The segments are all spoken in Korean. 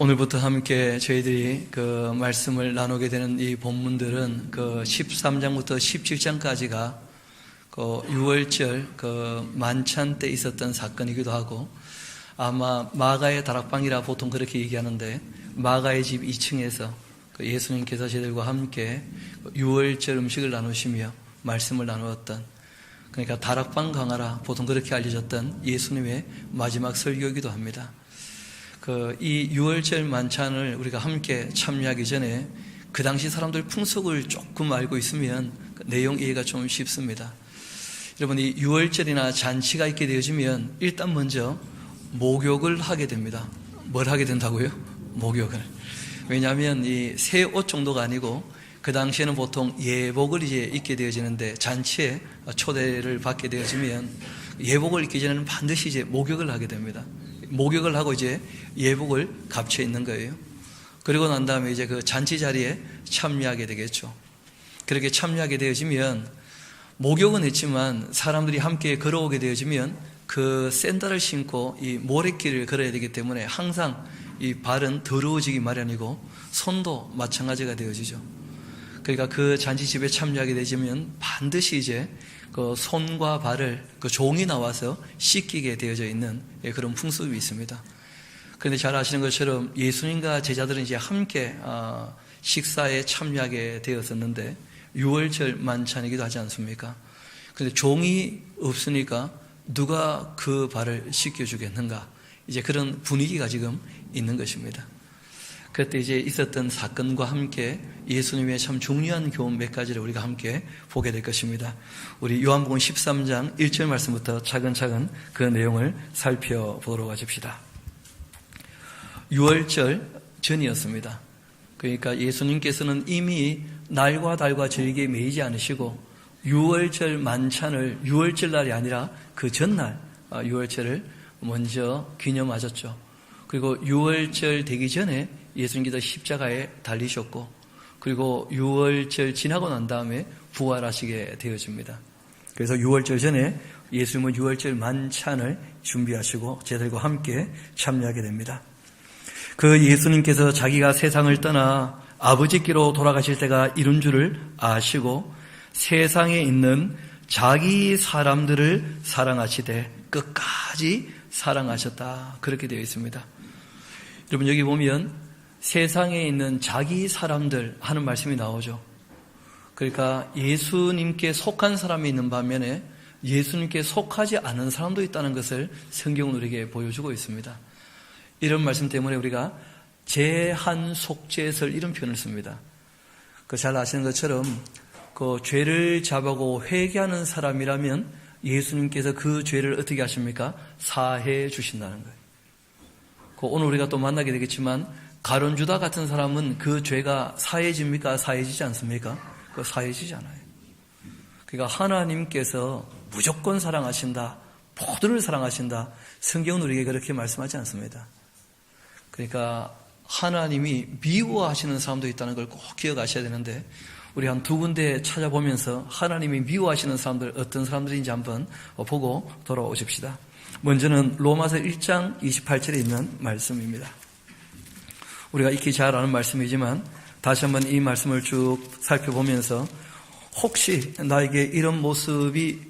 오늘부터 함께 저희들이 그 말씀을 나누게 되는 이 본문들은 그 13장부터 17장까지가 그 6월절 그 만찬 때 있었던 사건이기도 하고, 아마 마가의 다락방이라 보통 그렇게 얘기하는데, 마가의 집 2층에서 그 예수님께서 저희들과 함께 6월절 음식을 나누시며 말씀을 나누었던, 그러니까 다락방 강화라 보통 그렇게 알려졌던 예수님의 마지막 설교이기도 합니다. 이 6월절 만찬을 우리가 함께 참여하기 전에 그 당시 사람들 풍속을 조금 알고 있으면 내용 이해가 좀 쉽습니다. 여러분, 이 6월절이나 잔치가 있게 되어지면 일단 먼저 목욕을 하게 됩니다. 뭘 하게 된다고요? 목욕을. 왜냐하면 이 새 옷 정도가 아니고 그 당시에는 보통 예복을 이제 입게 되어지는데, 잔치에 초대를 받게 되어지면 예복을 입기 전에는 반드시 이제 목욕을 하게 됩니다. 목욕을 하고 이제 예복을 값쳐 있는 거예요. 그리고 난 다음에 이제 그 잔치 자리에 참여하게 되겠죠. 그렇게 참여하게 되어지면 목욕은 했지만 사람들이 함께 걸어오게 되어지면 그 샌들을 신고 이 모래길을 걸어야 되기 때문에 항상 이 발은 더러워지기 마련이고 손도 마찬가지가 되어지죠. 그러니까 그 잔치집에 참여하게 되면 반드시 이제 그 손과 발을 그 종이 나와서 씻기게 되어져 있는 그런 풍습이 있습니다. 그런데 잘 아시는 것처럼 예수님과 제자들은 이제 함께 식사에 참여하게 되었었는데 6월절 만찬이기도 하지 않습니까? 그런데 종이 없으니까 누가 그 발을 씻겨주겠는가? 이제 그런 분위기가 지금 있는 것입니다. 그때 이제 있었던 사건과 함께 예수님의 참 중요한 교훈 몇 가지를 우리가 함께 보게 될 것입니다. 우리 요한복음 13장 1절 말씀부터 차근차근 그 내용을 살펴보도록 하십시다. 6월절 전이었습니다. 그러니까 예수님께서는 이미 날과 달과 절기에 매이지 않으시고 6월절 만찬을 6월절 날이 아니라 그 전날 6월절을 먼저 기념하셨죠. 그리고 6월절 되기 전에 예수님께서 십자가에 달리셨고, 그리고 6월절 지나고 난 다음에 부활하시게 되어집니다. 그래서 6월절 전에 예수님은 6월절 만찬을 준비하시고 제들과 함께 참여하게 됩니다. 그 예수님께서 자기가 세상을 떠나 아버지께로 돌아가실 때가 이른 줄을 아시고 세상에 있는 자기 사람들을 사랑하시되 끝까지 사랑하셨다, 그렇게 되어 있습니다. 여러분, 여기 보면 세상에 있는 자기 사람들 하는 말씀이 나오죠. 그러니까 예수님께 속한 사람이 있는 반면에 예수님께 속하지 않은 사람도 있다는 것을 성경은 우리에게 보여주고 있습니다. 이런 말씀 때문에 우리가 제한속죄설 이런 표현을 씁니다. 잘 아시는 것처럼 그 죄를 잡아고 회개하는 사람이라면 예수님께서 그 죄를 어떻게 하십니까? 사해 주신다는 거예요. 오늘 우리가 또 만나게 되겠지만 가룟유다 같은 사람은 그 죄가 사해집니까? 사해지지 않습니까? 사해지지 않아요. 그러니까 하나님께서 무조건 사랑하신다, 모두를 사랑하신다, 성경은 우리에게 그렇게 말씀하지 않습니다. 그러니까 하나님이 미워하시는 사람도 있다는 걸 꼭 기억하셔야 되는데, 우리 한 두 군데 찾아보면서 하나님이 미워하시는 사람들 어떤 사람들인지 한번 보고 돌아오십시다. 먼저는 로마서 1장 28절에 있는 말씀입니다. 우리가 익히 잘 아는 말씀이지만 다시 한번 이 말씀을 쭉 살펴보면서 혹시 나에게 이런 모습이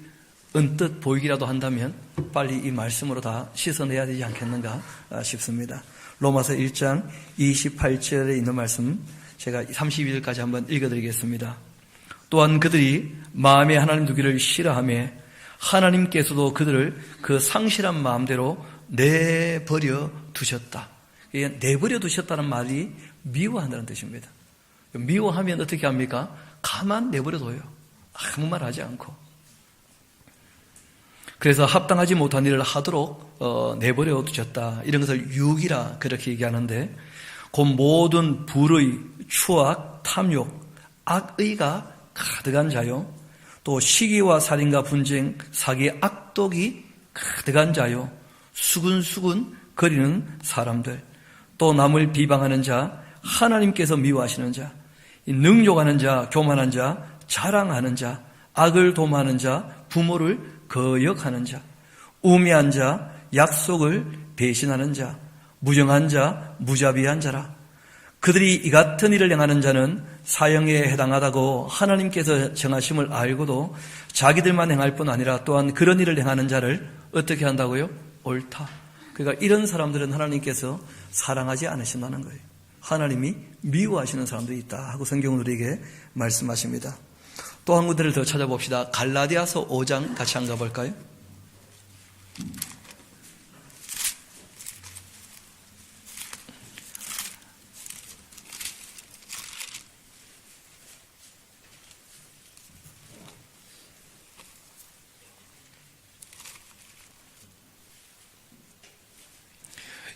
언뜻 보이기라도 한다면 빨리 이 말씀으로 다 씻어내야 되지 않겠는가 싶습니다. 로마서 1장 28절에 있는 말씀 제가 32절까지 한번 읽어드리겠습니다. 또한 그들이 마음에 하나님 두기를 싫어하며 하나님께서도 그들을 그 상실한 마음대로 내버려 두셨다. 내버려 두셨다는 말이 미워한다는 뜻입니다. 미워하면 어떻게 합니까? 가만 내버려 둬요. 아무 말 하지 않고. 그래서 합당하지 못한 일을 하도록 내버려 두셨다. 이런 것을 유기라 그렇게 얘기하는데, 곧 모든 불의, 추악, 탐욕, 악의가 가득한 자요, 또 시기와 살인과 분쟁, 사기, 악독이 가득한 자요, 수근수근 거리는 사람들, 또 남을 비방하는 자, 하나님께서 미워하시는 자, 능욕하는 자, 교만한 자, 자랑하는 자, 악을 도모하는 자, 부모를 거역하는 자, 우매한 자, 약속을 배신하는 자, 무정한 자, 무자비한 자라. 그들이 이 같은 일을 행하는 자는 사형에 해당하다고 하나님께서 정하심을 알고도 자기들만 행할 뿐 아니라 또한 그런 일을 행하는 자를 어떻게 한다고요? 옳다. 그러니까 이런 사람들은 하나님께서 사랑하지 않으신다는 거예요. 하나님이 미워하시는 사람들이 있다 하고 성경은 우리에게 말씀하십니다. 또 한 군데를 더 찾아봅시다. 갈라디아서 5장 같이 한번 가볼까요?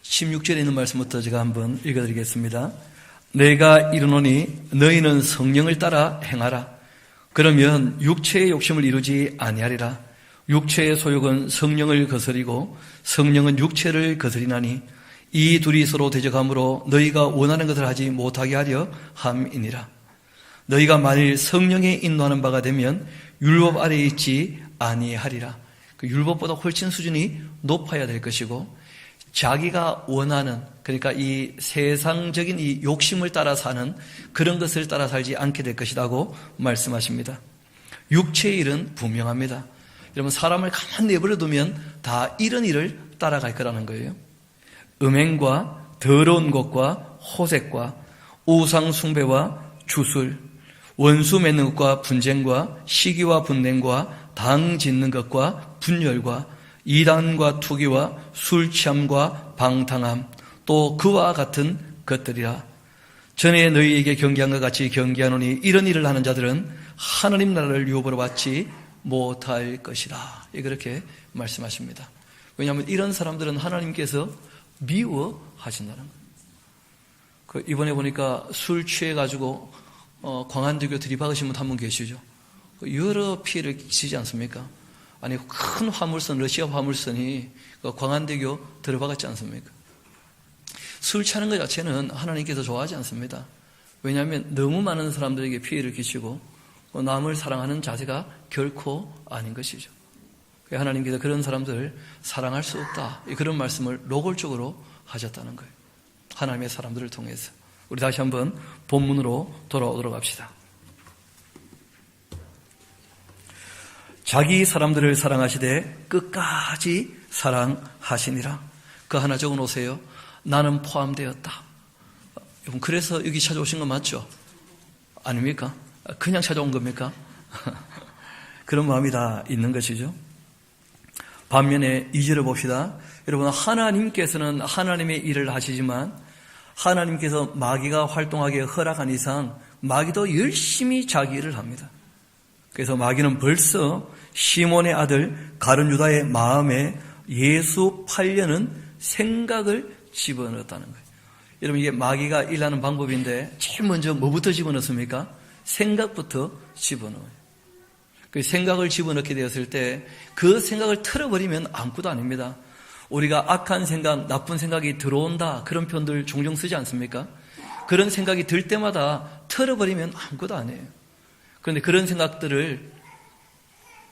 16절에 있는 말씀부터 제가 한번 읽어드리겠습니다. 내가 이르노니 너희는 성령을 따라 행하라. 그러면 육체의 욕심을 이루지 아니하리라. 육체의 소욕은 성령을 거스리고 성령은 육체를 거스리나니 이 둘이 서로 대적함으로 너희가 원하는 것을 하지 못하게 하려 함이니라. 너희가 만일 성령에 인도하는 바가 되면 율법 아래에 있지 아니하리라. 그 율법보다 훨씬 수준이 높아야 될 것이고 자기가 원하는, 그러니까 이 세상적인 이 욕심을 따라 사는 그런 것을 따라 살지 않게 될 것이라고 말씀하십니다. 육체의 일은 분명합니다. 여러분, 사람을 가만히 내버려 두면 다 이런 일을 따라갈 거라는 거예요. 음행과 더러운 것과 호색과 우상 숭배와 주술, 원수 맺는 것과 분쟁과 시기와 분냉과 당 짓는 것과 분열과 이단과 투기와 술 취함과 방탕함, 또 그와 같은 것들이라. 전에 너희에게 경계한 것 같이 경계하노니 이런 일을 하는 자들은 하나님 나라를 유업으로 받지 못할 것이다. 그렇게 말씀하십니다. 왜냐하면 이런 사람들은 하나님께서 미워하신다는 거예요. 이번에 보니까 술 취해가지고 광안대교 들이박으신 분 한 분 계시죠. 여러 피해를 끼치지 않습니까? 아니, 큰 화물선, 러시아 화물선이 광안대교 들어박았지 않습니까? 술 취하는 것 자체는 하나님께서 좋아하지 않습니다. 왜냐하면 너무 많은 사람들에게 피해를 끼치고 남을 사랑하는 자세가 결코 아닌 것이죠. 하나님께서 그런 사람들을 사랑할 수 없다, 그런 말씀을 노골적으로 하셨다는 거예요. 하나님의 사람들을 통해서. 우리 다시 한번 본문으로 돌아오도록 합시다. 자기 사람들을 사랑하시되 끝까지 사랑하시니라. 그 하나 적어놓으세요. 나는 포함되었다. 여러분, 그래서 여기 찾아오신 거 맞죠? 아닙니까? 그냥 찾아온 겁니까? 그런 마음이 다 있는 것이죠. 반면에 2절을 봅시다. 여러분, 하나님께서는 하나님의 일을 하시지만 하나님께서 마귀가 활동하게 허락한 이상 마귀도 열심히 자기 일을 합니다. 그래서 마귀는 벌써 시몬의 아들 가룟 유다의 마음에 예수 팔려는 생각을 집어넣었다는 거예요. 여러분, 이게 마귀가 일하는 방법인데 제일 먼저 뭐부터 집어넣습니까? 생각부터 집어넣어요. 그 생각을 집어넣게 되었을 때 그 생각을 틀어버리면 아무것도 아닙니다. 우리가 악한 생각, 나쁜 생각이 들어온다, 그런 표현들 종종 쓰지 않습니까? 그런 생각이 들 때마다 틀어버리면 아무것도 아니에요. 그런데 그런 생각들을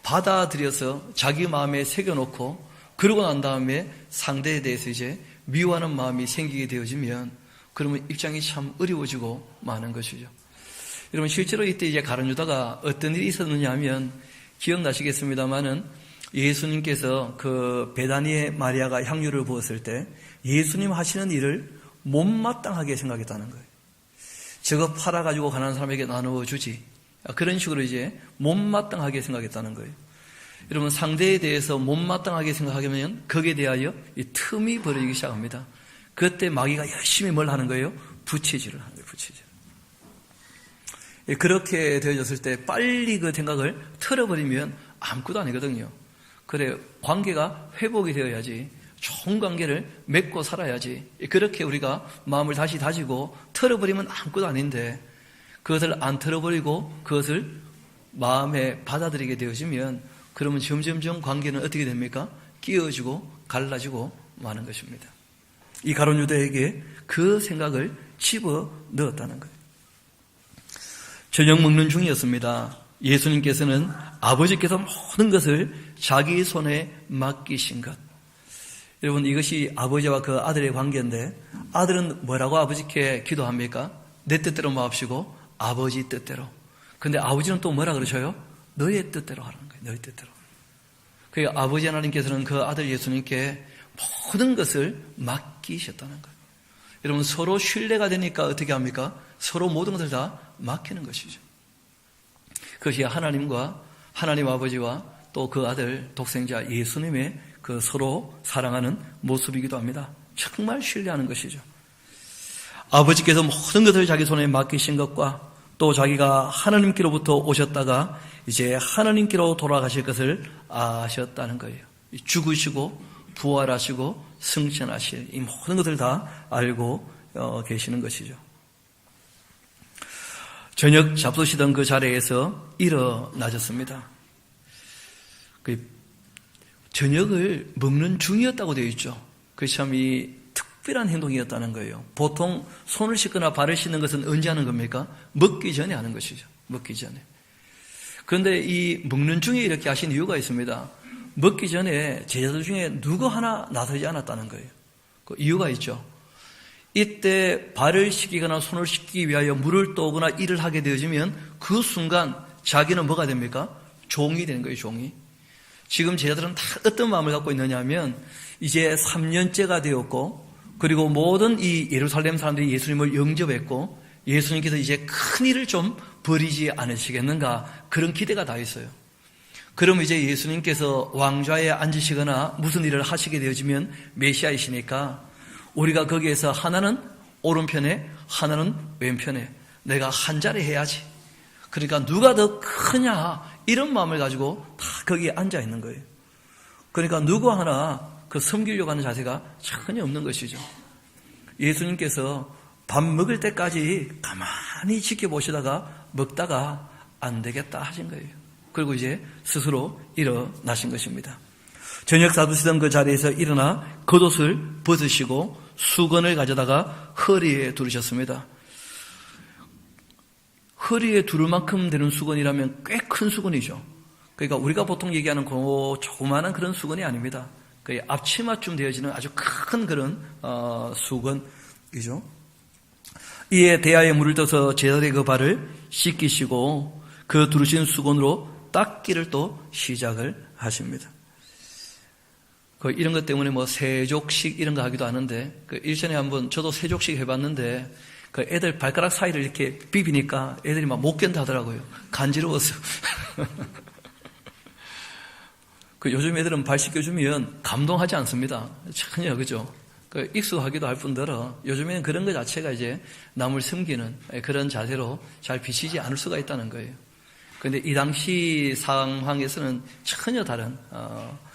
받아들여서 자기 마음에 새겨놓고 그러고 난 다음에 상대에 대해서 이제 미워하는 마음이 생기게 되어지면 그러면 입장이 참 어려워지고 마는 것이죠. 여러분, 실제로 이때 이제 가룟 유다가 어떤 일이 있었느냐 하면 기억나시겠습니다만은 예수님께서 그 베다니에 마리아가 향유를 부었을 때 예수님 하시는 일을 못마땅하게 생각했다는 거예요. 저거 팔아가지고 가난한 사람에게 나누어 주지. 그런 식으로 이제 못마땅하게 생각했다는 거예요. 여러분, 상대에 대해서 못마땅하게 생각하면 거기에 대하여 이 틈이 벌어지기 시작합니다. 그때 마귀가 열심히 뭘 하는 거예요? 부채질을 하는 거예요. 부채질. 그렇게 되어졌을 때 빨리 그 생각을 틀어버리면 아무것도 아니거든요. 그래, 관계가 회복이 되어야지, 좋은 관계를 맺고 살아야지. 그렇게 우리가 마음을 다시 다지고 틀어버리면 아무것도 아닌데 그것을 안 틀어버리고 그것을 마음에 받아들이게 되어지면 그러면 점점점 관계는 어떻게 됩니까? 끼어지고 갈라지고 마는 것입니다. 이 가룟 유다에게 그 생각을 집어넣었다는 거예요. 저녁 먹는 중이었습니다. 예수님께서는 아버지께서 모든 것을 자기 손에 맡기신 것. 여러분, 이것이 아버지와 그 아들의 관계인데, 아들은 뭐라고 아버지께 기도합니까? 내 뜻대로 마옵시고 아버지 뜻대로. 근데 아버지는 또 뭐라 그러셔요? 너의 뜻대로 하라는 거예요. 너의 뜻대로. 그 아버지 하나님께서는 그 아들 예수님께 모든 것을 맡기셨다는 거예요. 여러분, 서로 신뢰가 되니까 어떻게 합니까? 서로 모든 것을 다 맡기는 것이죠. 그것이 하나님과 하나님 아버지와 또 그 아들 독생자 예수님의 그 서로 사랑하는 모습이기도 합니다. 정말 신뢰하는 것이죠. 아버지께서 모든 것을 자기 손에 맡기신 것과 또 자기가 하나님께로부터 오셨다가 이제 하나님께로 돌아가실 것을 아셨다는 거예요. 죽으시고 부활하시고 승천하실 이 모든 것을 다 알고 계시는 것이죠. 저녁 잡수시던 그 자리에서 일어나셨습니다. 저녁을 먹는 중이었다고 되어 있죠. 그게 참 이 특별한 행동이었다는 거예요. 보통 손을 씻거나 발을 씻는 것은 언제 하는 겁니까? 먹기 전에 하는 것이죠. 먹기 전에. 그런데 이 먹는 중에 이렇게 하신 이유가 있습니다. 먹기 전에 제자들 중에 누구 하나 나서지 않았다는 거예요. 그 이유가 있죠. 이때 발을 씻기거나 손을 씻기 위하여 물을 떠오거나 일을 하게 되어지면 그 순간 자기는 뭐가 됩니까? 종이 되는 거예요. 종이. 지금 제자들은 다 어떤 마음을 갖고 있느냐 하면 이제 3년째가 되었고 그리고 모든 이 예루살렘 사람들이 예수님을 영접했고 예수님께서 이제 큰 일을 좀 벌이지 않으시겠는가 그런 기대가 다 있어요. 그럼 이제 예수님께서 왕좌에 앉으시거나 무슨 일을 하시게 되어지면 메시아이시니까 우리가 거기에서 하나는 오른편에 하나는 왼편에 내가 한 자리 해야지. 그러니까 누가 더 크냐 이런 마음을 가지고 다 거기에 앉아 있는 거예요. 그러니까 누구 하나 그 섬기려고 하는 자세가 전혀 없는 것이죠. 예수님께서 밥 먹을 때까지 가만히 지켜보시다가 먹다가 안 되겠다 하신 거예요. 그리고 이제 스스로 일어나신 것입니다. 저녁 사두시던 그 자리에서 일어나 겉옷을 벗으시고 수건을 가져다가 허리에 두르셨습니다. 허리에 두를 만큼 되는 수건이라면 꽤 큰 수건이죠. 그러니까 우리가 보통 얘기하는 그 조그마한 그런 수건이 아닙니다. 거의 앞치마쯤 되어지는 아주 큰 그런 수건이죠. 이에 대야에 물을 떠서 제자들의 그 발을 씻기시고 그 두르신 수건으로 닦기를 또 시작을 하십니다. 이런 것 때문에 뭐 세족식 이런 거 하기도 하는데 일전에 한번 저도 세족식 해봤는데 그 애들 발가락 사이를 이렇게 비비니까 애들이 막 못 견다하더라고요. 간지러워서. 요즘 애들은 발 씻겨주면 감동하지 않습니다. 전혀, 그죠? 익숙하기도 할 뿐더러 요즘에는 그런 것 자체가 이제 남을 섬기는 그런 자세로 잘 비치지 않을 수가 있다는 거예요. 그런데 이 당시 상황에서는 전혀 다른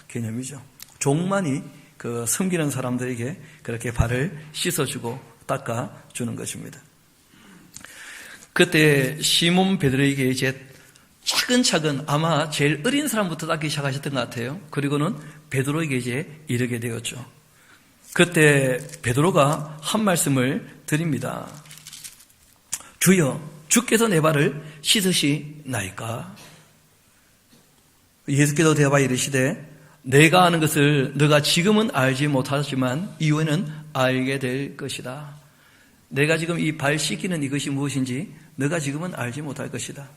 개념이죠. 종만이 그 섬기는 사람들에게 그렇게 발을 씻어주고 닦아주는 것입니다. 그때 시몬 베드로에게 이제 차근차근 아마 제일 어린 사람부터 닦기 시작하셨던 것 같아요. 그리고는 베드로에게 이제 이르게 되었죠. 그때 베드로가 한 말씀을 드립니다. 주여, 주께서 내 발을 씻으시나이까? 예수께서 대답하여 이르시되 내가 아는 것을 너가 지금은 알지 못하지만 이후에는 알게 될 것이다. 내가 지금 이 발 씻기는 이것이 무엇인지 너가 지금은 알지 못할 것이다.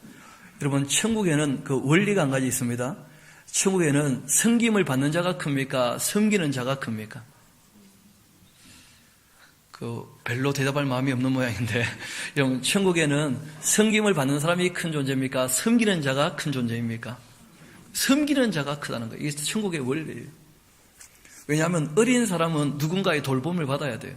여러분, 천국에는 그 원리가 한 가지 있습니다. 천국에는 섬김을 받는 자가 큽니까? 섬기는 자가 큽니까? 별로 대답할 마음이 없는 모양인데, 여러분, 천국에는 섬김을 받는 사람이 큰 존재입니까? 섬기는 자가 큰 존재입니까? 섬기는 자가 크다는 거예요. 이게 천국의 원리예요. 왜냐하면 어린 사람은 누군가의 돌봄을 받아야 돼요.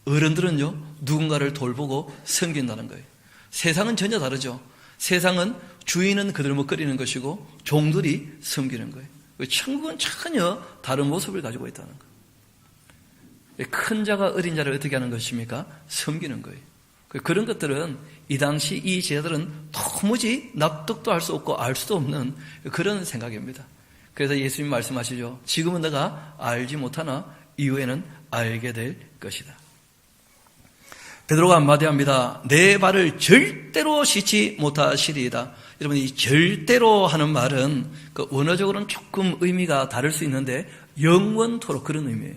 어른들은요, 누군가를 돌보고 섬긴다는 거예요. 세상은 전혀 다르죠. 세상은 주인은 그들 먹거리는 것이고 종들이 섬기는 거예요. 천국은 전혀 다른 모습을 가지고 있다는 거예요. 큰 자가 어린 자를 어떻게 하는 것입니까? 섬기는 거예요. 그런 것들은 이 당시 이 제자들은 도무지 납득도 할 수 없고 알 수도 없는 그런 생각입니다. 그래서 예수님 말씀하시죠. 지금은 내가 알지 못하나 이후에는 알게 될 것이다. 베드로가 한마디 합니다. 내 발을 절대로 씻지 못하시리이다. 여러분, 이 절대로 하는 말은 원어적으로는 조금 의미가 다를 수 있는데 영원토록 그런 의미예요.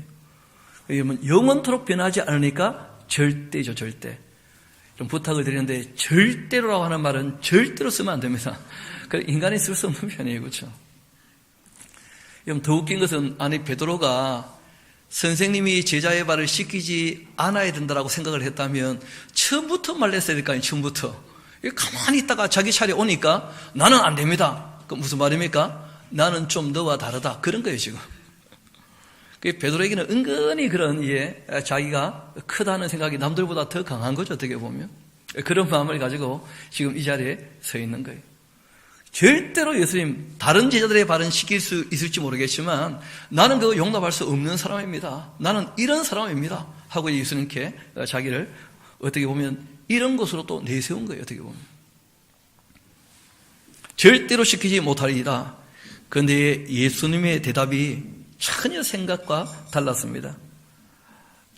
그러면 영원토록 변하지 않으니까 절대죠, 절대. 좀 부탁을 드리는데 절대로라고 하는 말은 절대로 쓰면 안 됩니다. 인간이 쓸 수 없는 편이에요, 그렇죠? 더 웃긴 것은 아니 베드로가 선생님이 제자의 발을 씻기지 않아야 된다고 생각을 했다면 처음부터 말했어야 될 거 아니에요, 처음부터. 가만히 있다가 자기 차례 오니까 나는 안 됩니다. 그 무슨 말입니까? 나는 좀 너와 다르다. 그런 거예요, 지금. 베드로에게는 은근히 그런 자기가 크다는 생각이 남들보다 더 강한 거죠, 어떻게 보면. 그런 마음을 가지고 지금 이 자리에 서 있는 거예요. 절대로 예수님 다른 제자들의 발은 씻길 수 있을지 모르겠지만 나는 그거 용납할 수 없는 사람입니다. 나는 이런 사람입니다. 하고 예수님께 자기를 어떻게 보면 이런 것으로 또 내세운 거예요, 어떻게 보면. 절대로 시키지 못하리이다. 그런데 예수님의 대답이 전혀 생각과 달랐습니다.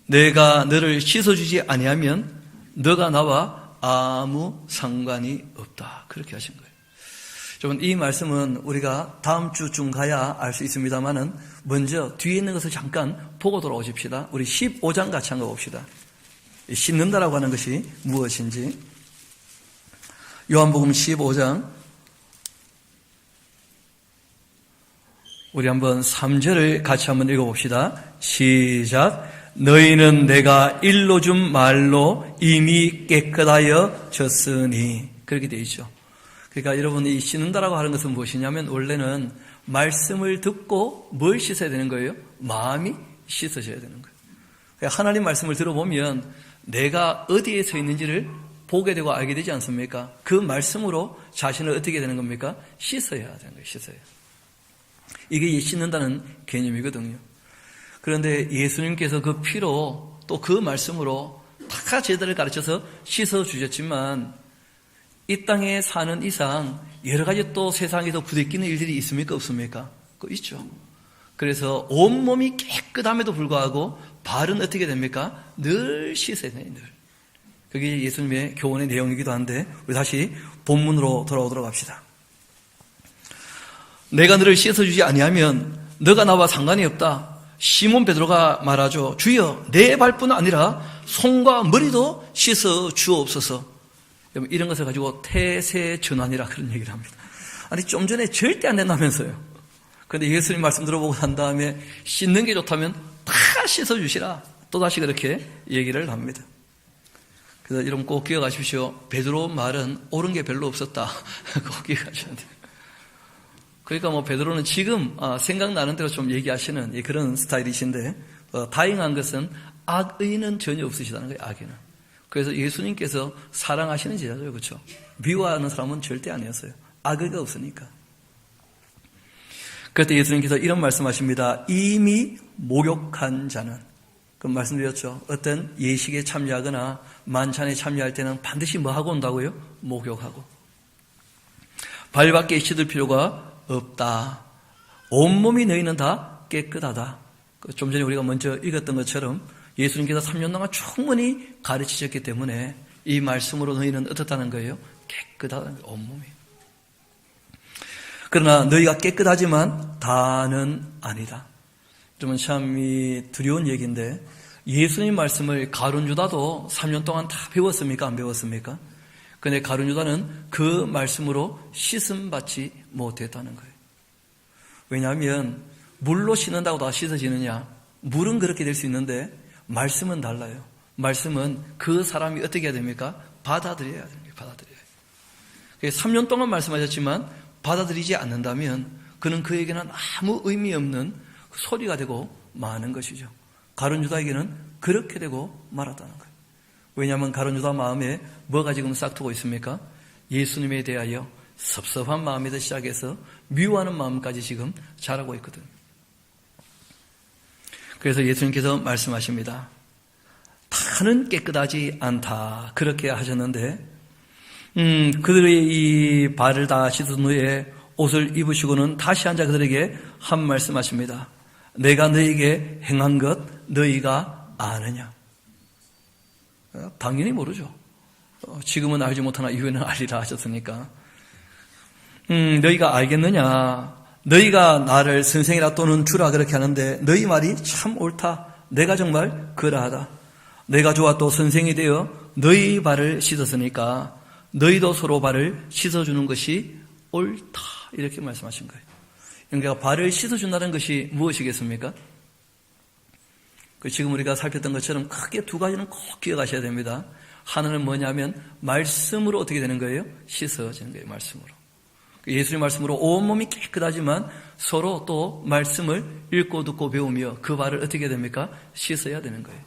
내가 너를 씻어주지 아니하면 너가 나와 아무 상관이 없다. 그렇게 하신 거예요. 여러분, 이 말씀은 우리가 다음 주쯤 가야 알 수 있습니다만은 먼저 뒤에 있는 것을 잠깐 보고 돌아오십시다. 우리 15장 같이 한번 봅시다. 씻는다라고 하는 것이 무엇인지. 요한복음 15장 우리 한번 3절을 같이 한번 읽어봅시다. 시작. 너희는 내가 일러 준 말로 이미 깨끗하여 졌으니. 그렇게 되어 있죠. 그러니까 여러분이 이 씻는다라고 하는 것은 무엇이냐면 원래는 말씀을 듣고 뭘 씻어야 되는 거예요? 마음이 씻어져야 되는 거예요. 그러니까 하나님 말씀을 들어보면 내가 어디에 서 있는지를 보게 되고 알게 되지 않습니까? 그 말씀으로 자신을 어떻게 되는 겁니까? 씻어야 되는 거예요. 씻어야. 이게 씻는다는 개념이거든요. 그런데 예수님께서 그 피로 또 그 말씀으로 다 제자를 가르쳐서 씻어주셨지만 이 땅에 사는 이상 여러 가지 또 세상에서 부대끼는 일들이 있습니까? 없습니까? 그거 있죠. 그래서 온몸이 깨끗함에도 불구하고 발은 어떻게 됩니까? 늘 씻어야 돼요. 늘. 그게 예수님의 교훈의 내용이기도 한데 우리 다시 본문으로 돌아오도록 합시다. 내가 너를 씻어주지 아니하면 너가 나와 상관이 없다. 시몬 베드로가 말하죠. 주여 내 발뿐 아니라 손과 머리도 씻어 주옵소서. 이런 것을 가지고 태세전환이라 그런 얘기를 합니다. 아니 좀 전에 절대 안 된다면서요. 그런데 예수님 말씀 들어보고 난 다음에 씻는 게 좋다면 다 씻어주시라. 또다시 그렇게 얘기를 합니다. 그래서 여러분 꼭 기억하십시오. 베드로 말은 옳은 게 별로 없었다. 꼭 기억하셔야 돼요. 그러니까 뭐 베드로는 지금 생각나는 대로 좀 얘기하시는 그런 스타일이신데 다행한 것은 악의는 전혀 없으시다는 거예요. 악의는. 그래서 예수님께서 사랑하시는 제자죠. 그렇죠? 미워하는 사람은 절대 아니었어요. 악의가 없으니까. 그때 예수님께서 이런 말씀하십니다. 이미 목욕한 자는, 그 말씀드렸죠. 어떤 예식에 참여하거나 만찬에 참여할 때는 반드시 뭐 하고 온다고요? 목욕하고. 발밖에 씻을 필요가 없다. 온몸이 너희는 다 깨끗하다. 좀 전에 우리가 먼저 읽었던 것처럼 예수님께서 3년 동안 충분히 가르치셨기 때문에 이 말씀으로 너희는 어떻다는 거예요? 깨끗하다는 거예요. 온몸이. 그러나 너희가 깨끗하지만 다는 아니다. 좀 참 두려운 얘기인데 예수님 말씀을 가룟 유다도 3년 동안 다 배웠습니까? 안 배웠습니까? 그런데 가룟 유다는 그 말씀으로 씻음 받지 못했다는 거예요. 왜냐하면 물로 씻는다고 다 씻어지느냐? 물은 그렇게 될 수 있는데 말씀은 달라요. 말씀은 그 사람이 어떻게 해야 됩니까? 받아들여야 됩니다. 받아들여야 돼요. 3년 동안 말씀하셨지만 받아들이지 않는다면 그는 그에게는 아무 의미 없는 소리가 되고 마는 것이죠. 가룟 유다에게는 그렇게 되고 말았다는 거예요. 왜냐하면 가룟 유다 마음에 뭐가 지금 싹트고 있습니까? 예수님에 대하여 섭섭한 마음에서 시작해서 미워하는 마음까지 지금 자라고 있거든요. 그래서 예수님께서 말씀하십니다. 다는 깨끗하지 않다. 그렇게 하셨는데 그들의 이 발을 다 씻은 후에 옷을 입으시고는 다시 앉아 그들에게 한 말씀하십니다. 내가 너희에게 행한 것 너희가 아느냐? 당연히 모르죠. 지금은 알지 못하나 이후에는 알리라 하셨으니까. 너희가 알겠느냐? 너희가 나를 선생이라 또는 주라 그렇게 하는데 너희 말이 참 옳다. 내가 정말 그러하다. 내가 주와 또 선생이 되어 너희 발을 씻었으니까 너희도 서로 발을 씻어주는 것이 옳다. 이렇게 말씀하신 거예요. 그러니까 발을 씻어준다는 것이 무엇이겠습니까? 지금 우리가 살폈던 것처럼 크게 두 가지는 꼭 기억하셔야 됩니다. 하나는 뭐냐면 말씀으로 어떻게 되는 거예요? 씻어지는 거예요. 말씀으로. 예수님 말씀으로 온몸이 깨끗하지만 서로 또 말씀을 읽고 듣고 배우며 그 발을 어떻게 됩니까? 씻어야 되는 거예요.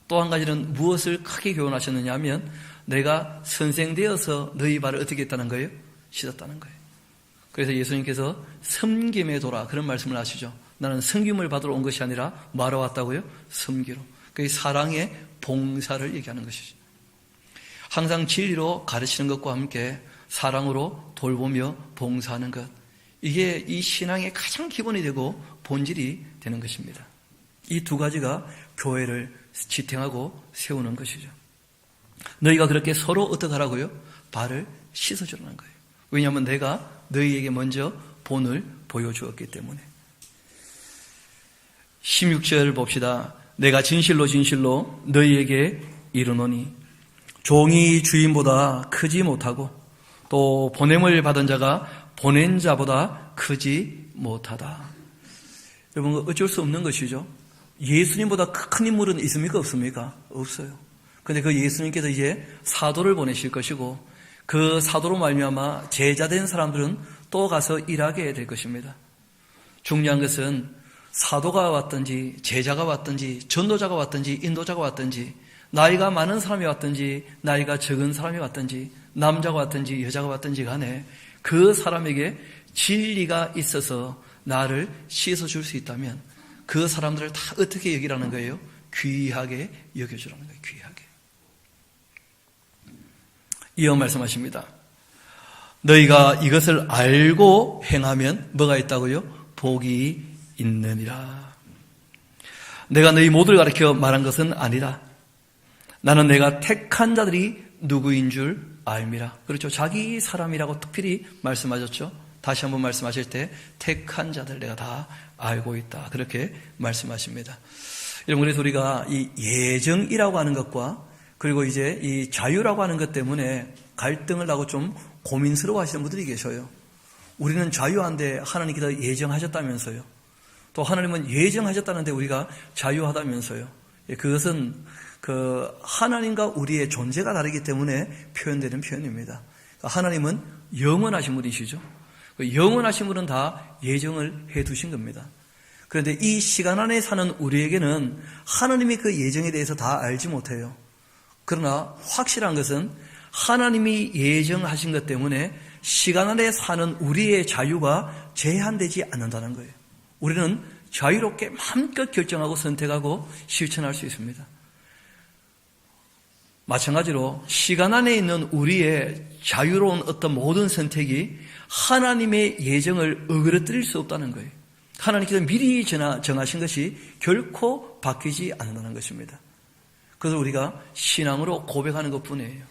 또 한 가지는 무엇을 크게 교훈하셨느냐 하면 내가 선생 되어서 너희 발을 어떻게 했다는 거예요? 씻었다는 거예요. 그래서 예수님께서 섬김에 돌아 그런 말씀을 하시죠. 나는 섬김을 받으러 온 것이 아니라 뭐하러 왔다고요? 섬기로. 그게 사랑의 봉사를 얘기하는 것이죠. 항상 진리로 가르치는 것과 함께 사랑으로 돌보며 봉사하는 것. 이게 이 신앙의 가장 기본이 되고 본질이 되는 것입니다. 이 두 가지가 교회를 지탱하고 세우는 것이죠. 너희가 그렇게 서로 어떻게 하라고요? 발을 씻어주라는 거예요. 왜냐하면 내가 너희에게 먼저 본을 보여주었기 때문에. 16절 봅시다. 내가 진실로 진실로 너희에게 이르노니 종이 주인보다 크지 못하고 또 보냄을 받은 자가 보낸 자보다 크지 못하다. 여러분 어쩔 수 없는 것이죠. 예수님보다 큰 인물은 있습니까? 없습니까? 없어요. 그런데 그 예수님께서 이제 사도를 보내실 것이고 그 사도로 말미암아 제자된 사람들은 또 가서 일하게 될 것입니다. 중요한 것은 사도가 왔든지 제자가 왔든지 전도자가 왔든지 인도자가 왔든지 나이가 많은 사람이 왔든지 나이가 적은 사람이 왔든지 남자가 왔든지 여자가 왔든지 간에 그 사람에게 진리가 있어서 나를 씻어줄 수 있다면 그 사람들을 다 어떻게 여기라는 거예요? 귀하게 여겨주라는 거예요. 귀하게. 이어 말씀하십니다. 너희가 이것을 알고 행하면 뭐가 있다고요? 복이 있느니라. 내가 너희 모두를 가르쳐 말한 것은 아니다. 나는 내가 택한 자들이 누구인 줄 알미라. 그렇죠. 자기 사람이라고 특별히 말씀하셨죠. 다시 한번 말씀하실 때 택한 자들 내가 다 알고 있다. 그렇게 말씀하십니다. 여러분 그래서 우리가 이 예정이라고 하는 것과 그리고 이제 이 자유라고 하는 것 때문에 갈등을 하고 좀 고민스러워 하시는 분들이 계셔요. 우리는 자유한데 하나님께서 예정하셨다면서요. 또 하나님은 예정하셨다는데 우리가 자유하다면서요. 그것은 그 하나님과 우리의 존재가 다르기 때문에 표현되는 표현입니다. 하나님은 영원하신 분이시죠. 영원하신 분은 다 예정을 해두신 겁니다. 그런데 이 시간 안에 사는 우리에게는 하나님이 그 예정에 대해서 다 알지 못해요. 그러나 확실한 것은 하나님이 예정하신 것 때문에 시간 안에 사는 우리의 자유가 제한되지 않는다는 거예요. 우리는 자유롭게 마음껏 결정하고 선택하고 실천할 수 있습니다. 마찬가지로 시간 안에 있는 우리의 자유로운 어떤 모든 선택이 하나님의 예정을 어그러뜨릴 수 없다는 거예요. 하나님께서 미리 정하신 것이 결코 바뀌지 않는다는 것입니다. 그래서 우리가 신앙으로 고백하는 것뿐이에요.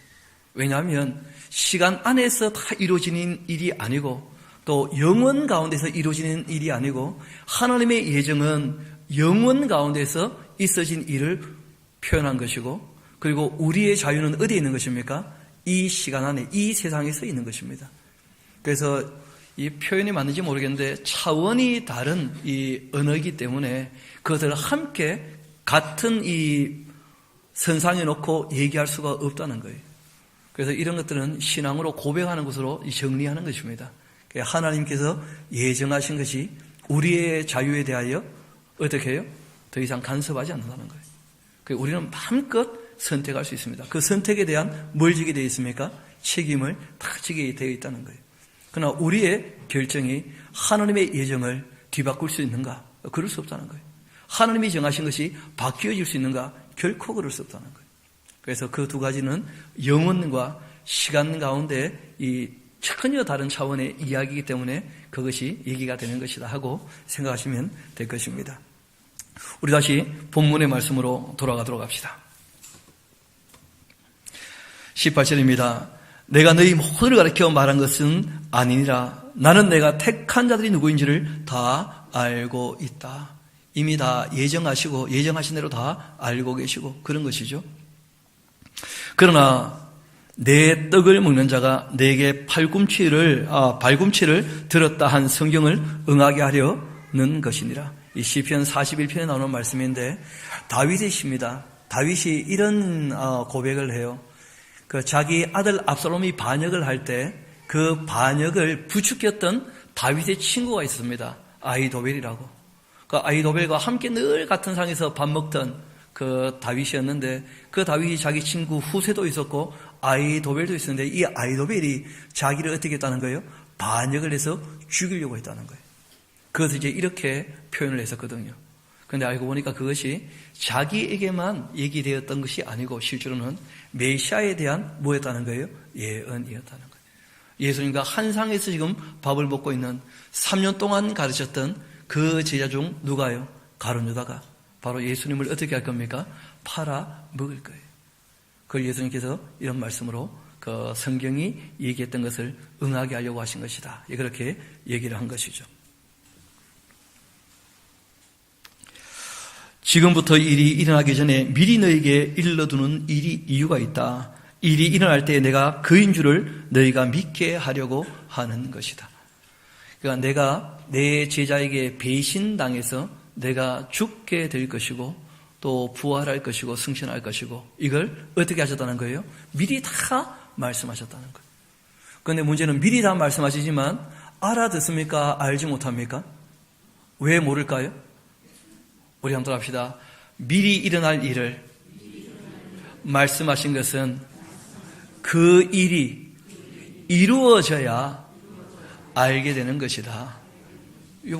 왜냐하면 시간 안에서 다 이루어지는 일이 아니고 또 영원 가운데서 이루어지는 일이 아니고 하나님의 예정은 영원 가운데서 있어진 일을 표현한 것이고 그리고 우리의 자유는 어디에 있는 것입니까? 이 시간 안에 이 세상에서 있는 것입니다. 그래서 이 표현이 맞는지 모르겠는데 차원이 다른 이 언어이기 때문에 그것을 함께 같은 이 선상에 놓고 얘기할 수가 없다는 거예요. 그래서 이런 것들은 신앙으로 고백하는 것으로 정리하는 것입니다. 하나님께서 예정하신 것이 우리의 자유에 대하여 어떻게 해요? 더 이상 간섭하지 않는다는 거예요. 우리는 마음껏 선택할 수 있습니다. 그 선택에 대한 뭘 지게 되어 있습니까? 책임을 다 지게 되어 있다는 거예요. 그러나 우리의 결정이 하나님의 예정을 뒤바꿀 수 있는가? 그럴 수 없다는 거예요. 하나님이 정하신 것이 바뀌어질 수 있는가? 결코 그럴 수 없다는 거예요. 그래서 그 두 가지는 영혼과 시간 가운데 이 전혀 다른 차원의 이야기이기 때문에 그것이 얘기가 되는 것이다 하고 생각하시면 될 것입니다. 우리 다시 본문의 말씀으로 돌아가도록 합시다. 18절입니다. 내가 너희 모두를 가르쳐 말한 것은 아니니라. 나는 내가 택한 자들이 누구인지를 다 알고 있다. 이미 다 예정하시고 예정하신 대로 다 알고 계시고 그런 것이죠. 그러나 내 떡을 먹는 자가 내게 발꿈치를 들었다 한 성경을 응하게 하려는 것이니라. 이 시편 41편에 나오는 말씀인데 다윗의 시입니다. 다윗이 이런 고백을 해요. 그 자기 아들 압살롬이 반역을 할 때 그 반역을 부추겼던 다윗의 친구가 있습니다. 아히도벨이라고. 그 아히도벨과 함께 늘 같은 상에서 밥 먹던 그 다윗이었는데 그 다윗이 자기 친구 후세도 있었고 아히도벨도 있었는데 이 아히도벨이 자기를 어떻게 했다는 거예요? 반역을 해서 죽이려고 했다는 거예요. 그것을 이제 이렇게 표현을 했었거든요. 그런데 알고 보니까 그것이 자기에게만 얘기되었던 것이 아니고 실제로는 메시아에 대한 뭐였다는 거예요? 예언이었다는 거예요. 예수님과 한 상에서 지금 밥을 먹고 있는 3년 동안 가르쳤던 그 제자 중 누가요? 가룟 유다가 바로 예수님을 어떻게 할 겁니까? 팔아 먹을 거예요. 그걸 예수님께서 이런 말씀으로 그 성경이 얘기했던 것을 응하게 하려고 하신 것이다. 그렇게 얘기를 한 것이죠. 지금부터 일이 일어나기 전에 미리 너에게 일러두는 이유가 있다. 일이 일어날 때 내가 그인 줄을 너희가 믿게 하려고 하는 것이다. 그러니까 내가 내 제자에게 배신당해서 내가 죽게 될 것이고 또 부활할 것이고 승천할 것이고 이걸 어떻게 하셨다는 거예요? 미리 다 말씀하셨다는 거예요. 그런데 문제는 미리 다 말씀하시지만 알아듣습니까? 알지 못합니까? 왜 모를까요? 우리 한번 합시다. 미리 일어날 일을 말씀하신 것은 그 일이 이루어져야 알게 되는 것이다.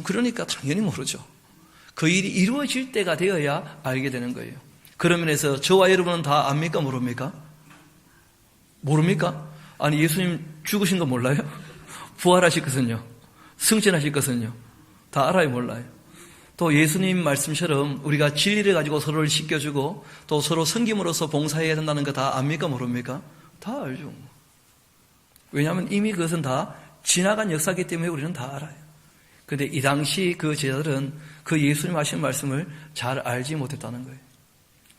그러니까 당연히 모르죠. 그 일이 이루어질 때가 되어야 알게 되는 거예요. 그런 면에서 저와 여러분은 다 압니까? 모릅니까? 모릅니까? 아니 예수님 죽으신 거 몰라요? 부활하실 것은요? 승천하실 것은요? 다 알아요? 몰라요? 또 예수님 말씀처럼 우리가 진리를 가지고 서로를 씻겨주고 또 서로 섬김으로써 봉사해야 된다는 거 다 압니까? 모릅니까? 다 알죠. 왜냐하면 이미 그것은 다 지나간 역사이기 때문에 우리는 다 알아요. 그런데 이 당시 그 제자들은 그 예수님 하신 말씀을 잘 알지 못했다는 거예요.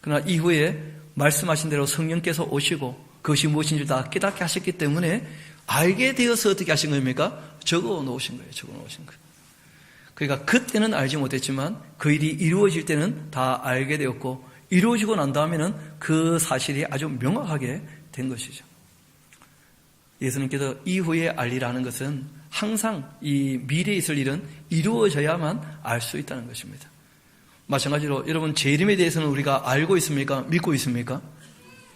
그러나 이후에 말씀하신 대로 성령께서 오시고 그것이 무엇인지 다 깨닫게 하셨기 때문에 알게 되어서 어떻게 하신 겁니까? 적어 놓으신 거예요. 적어 놓으신 거예요. 그러니까 그때는 알지 못했지만 그 일이 이루어질 때는 다 알게 되었고 이루어지고 난 다음에는 그 사실이 아주 명확하게 된 것이죠. 예수님께서 이후에 알리라는 것은 항상 이 미래에 있을 일은 이루어져야만 알 수 있다는 것입니다. 마찬가지로 여러분 재림에 대해서는 우리가 알고 있습니까? 믿고 있습니까?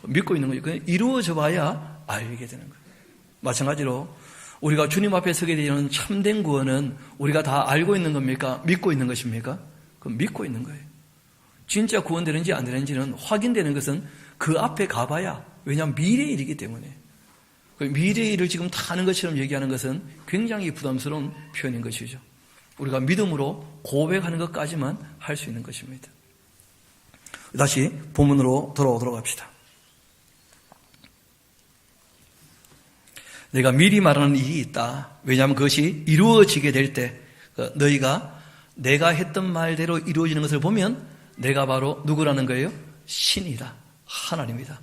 믿고 있는 거죠. 이루어져 봐야 알게 되는 거예요. 마찬가지로 우리가 주님 앞에 서게 되는 참된 구원은 우리가 다 알고 있는 겁니까? 믿고 있는 것입니까? 그럼 믿고 있는 거예요. 진짜 구원되는지 안 되는지는 확인되는 것은 그 앞에 가봐야, 왜냐하면 미래의 일이기 때문에. 미래의 일을 지금 다 아는 것처럼 얘기하는 것은 굉장히 부담스러운 표현인 것이죠. 우리가 믿음으로 고백하는 것까지만 할 수 있는 것입니다. 다시 본문으로 돌아오도록 합시다. 내가 미리 말하는 일이 있다. 왜냐하면 그것이 이루어지게 될 때 너희가 내가 했던 말대로 이루어지는 것을 보면 내가 바로 누구라는 거예요? 신이다. 하나님이다.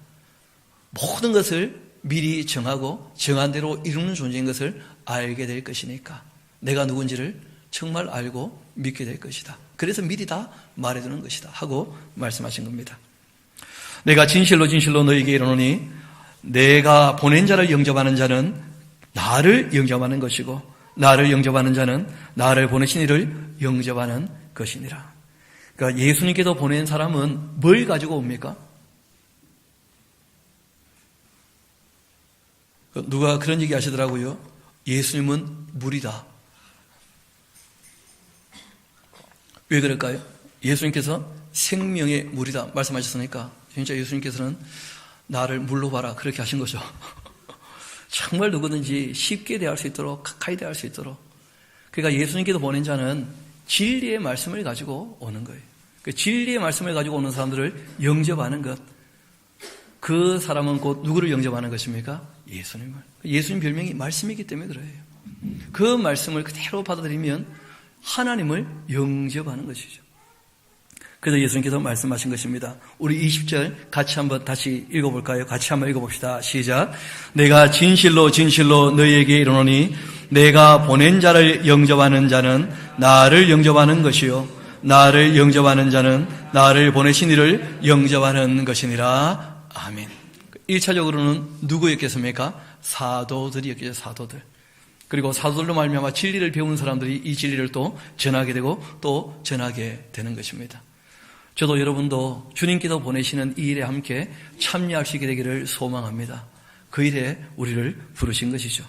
모든 것을 미리 정하고 정한 대로 이루는 존재인 것을 알게 될 것이니까 내가 누군지를 정말 알고 믿게 될 것이다. 그래서 미리 다 말해두는 것이다 하고 말씀하신 겁니다. 내가 진실로 진실로 너희에게 이르노니 내가 보낸 자를 영접하는 자는 나를 영접하는 것이고 나를 영접하는 자는 나를 보내신 이를 영접하는 것이니라. 그러니까 예수님께서 보낸 사람은 뭘 가지고 옵니까? 누가 그런 얘기 하시더라고요. 예수님은 물이다. 왜 그럴까요? 예수님께서 생명의 물이다 말씀하셨으니까 진짜 예수님께서는 나를 물로 봐라 그렇게 하신 거죠. 정말 누구든지 쉽게 대할 수 있도록 가까이 대할 수 있도록. 그러니까 예수님께서 보낸 자는 진리의 말씀을 가지고 오는 거예요. 그 진리의 말씀을 가지고 오는 사람들을 영접하는 것. 그 사람은 곧 누구를 영접하는 것입니까? 예수님을. 예수님 별명이 말씀이기 때문에 그래요. 그 말씀을 그대로 받아들이면 하나님을 영접하는 것이죠. 그래서 예수님께서 말씀하신 것입니다. 우리 20절 같이 한번 다시 읽어볼까요? 같이 한번 읽어봅시다. 시작. 내가 진실로 진실로 너희에게 이르노니 내가 보낸 자를 영접하는 자는 나를 영접하는 것이요 나를 영접하는 자는 나를 보내신 이를 영접하는 것이니라. 아멘. 1차적으로는 누구였겠습니까? 사도들이었겠죠. 사도들. 그리고 사도들로 말미암아 진리를 배운 사람들이 이 진리를 또 전하게 되고 또 전하게 되는 것입니다. 저도 여러분도 주님께서 보내시는 이 일에 함께 참여할 수 있게 되기를 소망합니다. 그 일에 우리를 부르신 것이죠.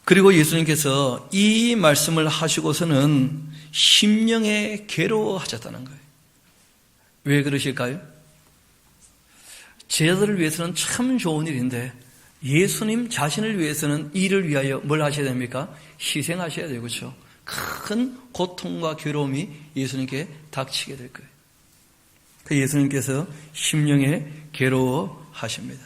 그리고 예수님께서 이 말씀을 하시고서는 심령에 괴로워하셨다는 거예요. 왜 그러실까요? 제자들을 위해서는 참 좋은 일인데 예수님 자신을 위해서는 이를 위하여 뭘 하셔야 됩니까? 희생하셔야 되고 그렇죠? 큰 고통과 괴로움이 예수님께 닥치게 될 거예요. 그 예수님께서 심령에 괴로워하십니다.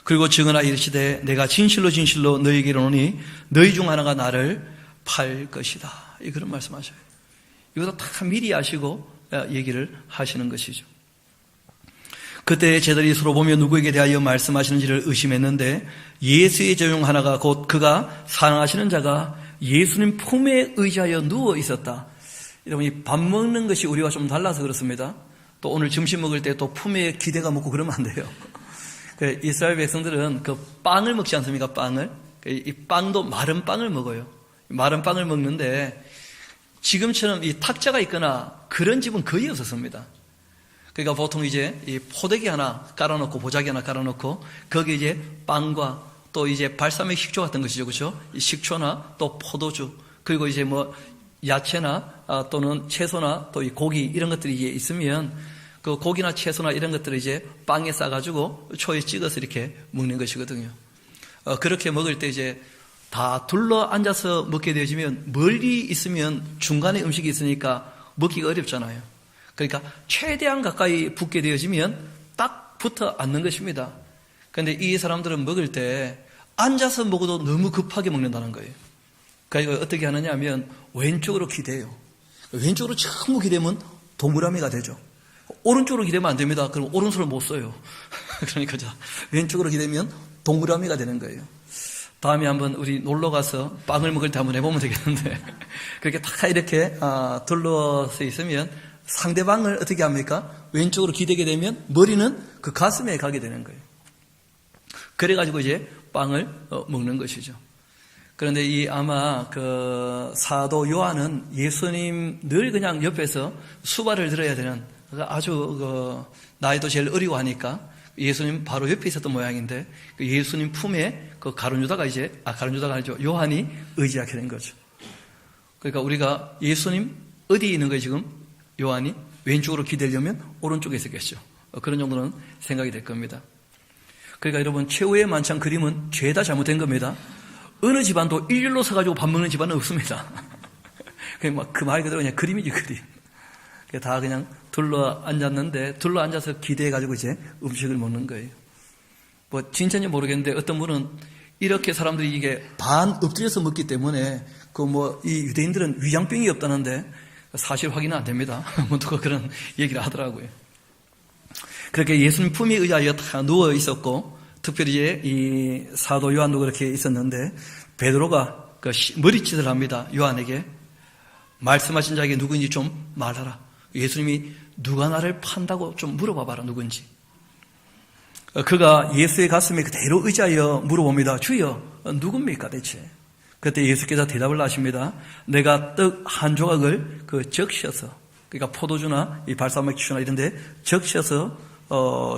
그리고 증언하 이르시되 내가 진실로 진실로 너희에게 이르노니 너희 중 하나가 나를 팔 것이다. 그런 말씀하셔요. 이것도 다 미리 아시고 얘기를 하시는 것이죠. 그때 제자들이 서로 보며 누구에게 대하여 말씀하시는지를 의심했는데 예수의 종 하나가 곧 그가 사랑하시는 자가 예수님 품에 의지하여 누워 있었다. 여러분, 이 밥 먹는 것이 우리와 좀 달라서 그렇습니다. 또 오늘 점심 먹을 때 또 품에 기대가 먹고 그러면 안 돼요. 이스라엘 백성들은 그 빵을 먹지 않습니까? 빵을. 이 빵도 마른 빵을 먹어요. 마른 빵을 먹는데 지금처럼 이 탁자가 있거나 그런 집은 거의 없었습니다. 그러니까 보통 이제 이 포대기 하나 깔아놓고 보자기 하나 깔아놓고 거기에 이제 빵과 또 이제 발사믹 식초 같은 것이죠, 그렇죠? 이 식초나 또 포도주 그리고 이제 뭐 야채나 또는 채소나 또 이 고기 이런 것들이 이제 있으면 그 고기나 채소나 이런 것들을 이제 빵에 싸가지고 초에 찍어서 이렇게 먹는 것이거든요. 그렇게 먹을 때 이제 다 둘러 앉아서 먹게 되어지면 멀리 있으면 중간에 음식이 있으니까 먹기가 어렵잖아요. 그러니까 최대한 가까이 붙게 되어지면 딱 붙어 앉는 것입니다. 그런데 이 사람들은 먹을 때 앉아서 먹어도 너무 급하게 먹는다는 거예요. 그러니까 어떻게 하느냐 하면 왼쪽으로 기대요. 왼쪽으로 전부 기대면 동그라미가 되죠. 오른쪽으로 기대면 안 됩니다. 그럼 오른손을 못 써요. 그러니까 왼쪽으로 기대면 동그라미가 되는 거예요. 다음에 한번 우리 놀러 가서 빵을 먹을 때 한번 해보면 되겠는데 그렇게 다 이렇게 둘러서 있으면 상대방을 어떻게 합니까? 왼쪽으로 기대게 되면 머리는 그 가슴에 가게 되는 거예요. 그래가지고 이제 빵을 먹는 것이죠. 그런데 아마 그 사도 요한은 예수님 늘 그냥 옆에서 수발을 들어야 되는 아주 나이도 제일 어리고 하니까 예수님 바로 옆에 있었던 모양인데 그 예수님 품에 그 가룟 유다가 아니죠. 요한이 의지하게 된 거죠. 그러니까 우리가 예수님 어디에 있는 거예요 지금? 요한이 왼쪽으로 기대려면 오른쪽에 있었겠죠. 그런 정도는 생각이 될 겁니다. 그러니까 여러분 최후의 만찬 그림은 죄다 잘못된 겁니다. 어느 집안도 일렬로 서가지고 밥 먹는 집안은 없습니다. 그 말 그대로 그냥 그림이지 그림. 다 그냥 둘러 앉았는데 둘러 앉아서 기대해가지고 이제 음식을 먹는 거예요. 뭐 진짜인지 모르겠는데 어떤 분은 이렇게 사람들이 이게 반 엎드려서 먹기 때문에 이 유대인들은 위장병이 없다는데 사실 확인은 안 됩니다. 누가 그런 얘기를 하더라고요. 그렇게 예수님 품에 의하여 다 누워 있었고, 특별히 이제 이 사도 요한도 그렇게 있었는데, 베드로가 머리짓을 합니다. 요한에게. 말씀하신 자에게 누구인지 좀 말하라. 예수님이 누가 나를 판다고 좀 물어봐봐라, 누군지. 그가 예수의 가슴에 그대로 의지하여 물어봅니다. 주여, 누굽니까 대체? 그때 예수께서 대답을 하십니다. 내가 떡 한 조각을 적셔서, 그러니까 포도주나 이 발사믹주나 이런데 적셔서